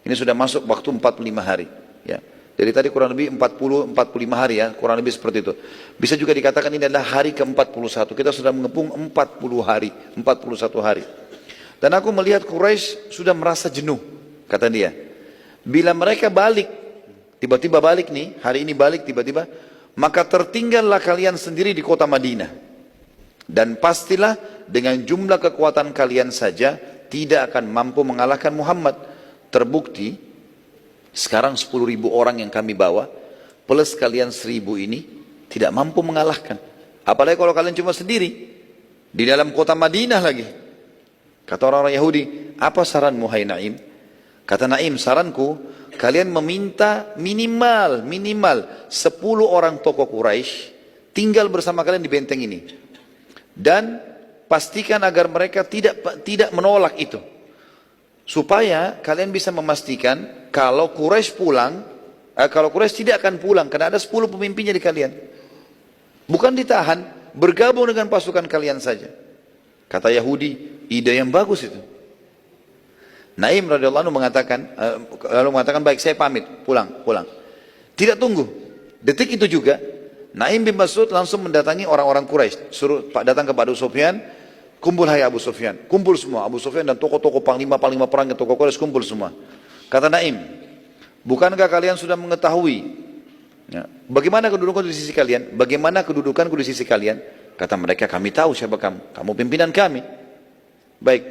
Ini sudah masuk waktu 45 hari. Ya. Jadi tadi kurang lebih 40-45 hari ya, kurang lebih seperti itu. Bisa juga dikatakan ini adalah hari ke-41. Kita sudah mengepung 40 hari, 41 hari. Dan aku melihat Quraisy sudah merasa jenuh, kata dia. Bila mereka balik, tiba-tiba balik nih, hari ini balik tiba-tiba, maka tertinggallah kalian sendiri di kota Madinah. Dan pastilah dengan jumlah kekuatan kalian saja tidak akan mampu mengalahkan Muhammad. Terbukti sekarang 10.000 orang yang kami bawa plus kalian 1.000 ini tidak mampu mengalahkan. Apalagi kalau kalian cuma sendiri di dalam kota Madinah lagi. Kata orang-orang Yahudi, apa saranmu hai Naim? Kata Naim, saranku kalian meminta minimal 10 orang tokoh Quraisy tinggal bersama kalian di benteng ini. Dan pastikan agar mereka tidak menolak itu. Supaya kalian bisa memastikan kalau Quraisy pulang, kalau Quraisy tidak akan pulang karena ada 10 pemimpinnya di kalian. Bukan ditahan, bergabung dengan pasukan kalian saja. Kata Yahudi, ide yang bagus itu. Naim radhiyallahu anhu mengatakan, baik saya pamit, pulang. Tidak tunggu. Detik itu juga, Naim bin Mas'ud langsung mendatangi orang-orang Quraisy, suruh datang kepada Abu Sufyan, kumpul hai Abu Sufyan, kumpul semua. Abu Sufyan dan tokoh-tokoh panglima perang tokoh Quraisy kumpul semua. Kata Naim, bukankah kalian sudah mengetahui ya, bagaimana kedudukanku di sisi kalian? Bagaimana kedudukanku di sisi kalian? Kata mereka, kami tahu siapa kamu. Kamu pimpinan kami. Baik.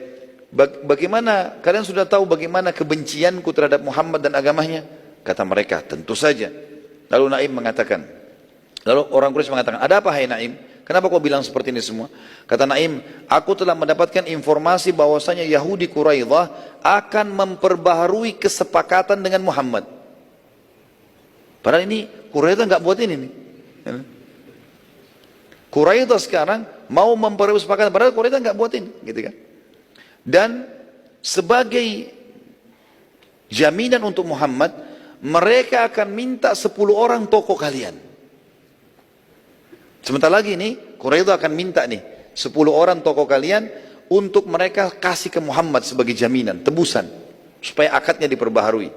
Bagaimana kalian sudah tahu bagaimana kebencianku terhadap Muhammad dan agamanya? Kata mereka, tentu saja. Lalu Naim mengatakan, lalu orang Quraisy mengatakan, ada apa hai Naim? Kenapa kau bilang seperti ini semua? Kata Naim, aku telah mendapatkan informasi bahwasanya Yahudi Quraidah akan memperbaharui kesepakatan dengan Muhammad. Padahal ini Quraidah nggak buat ini nih. Quraidah sekarang mau memperbaharui kesepakatan, padahal Quraidah nggak buat ini, gitu kan? Dan sebagai jaminan untuk Muhammad, mereka akan minta 10 orang tokoh kalian. Sebentar lagi nih, Quraidah akan minta nih 10 orang tokoh kalian untuk mereka kasih ke Muhammad sebagai jaminan, tebusan, supaya akadnya diperbaharui.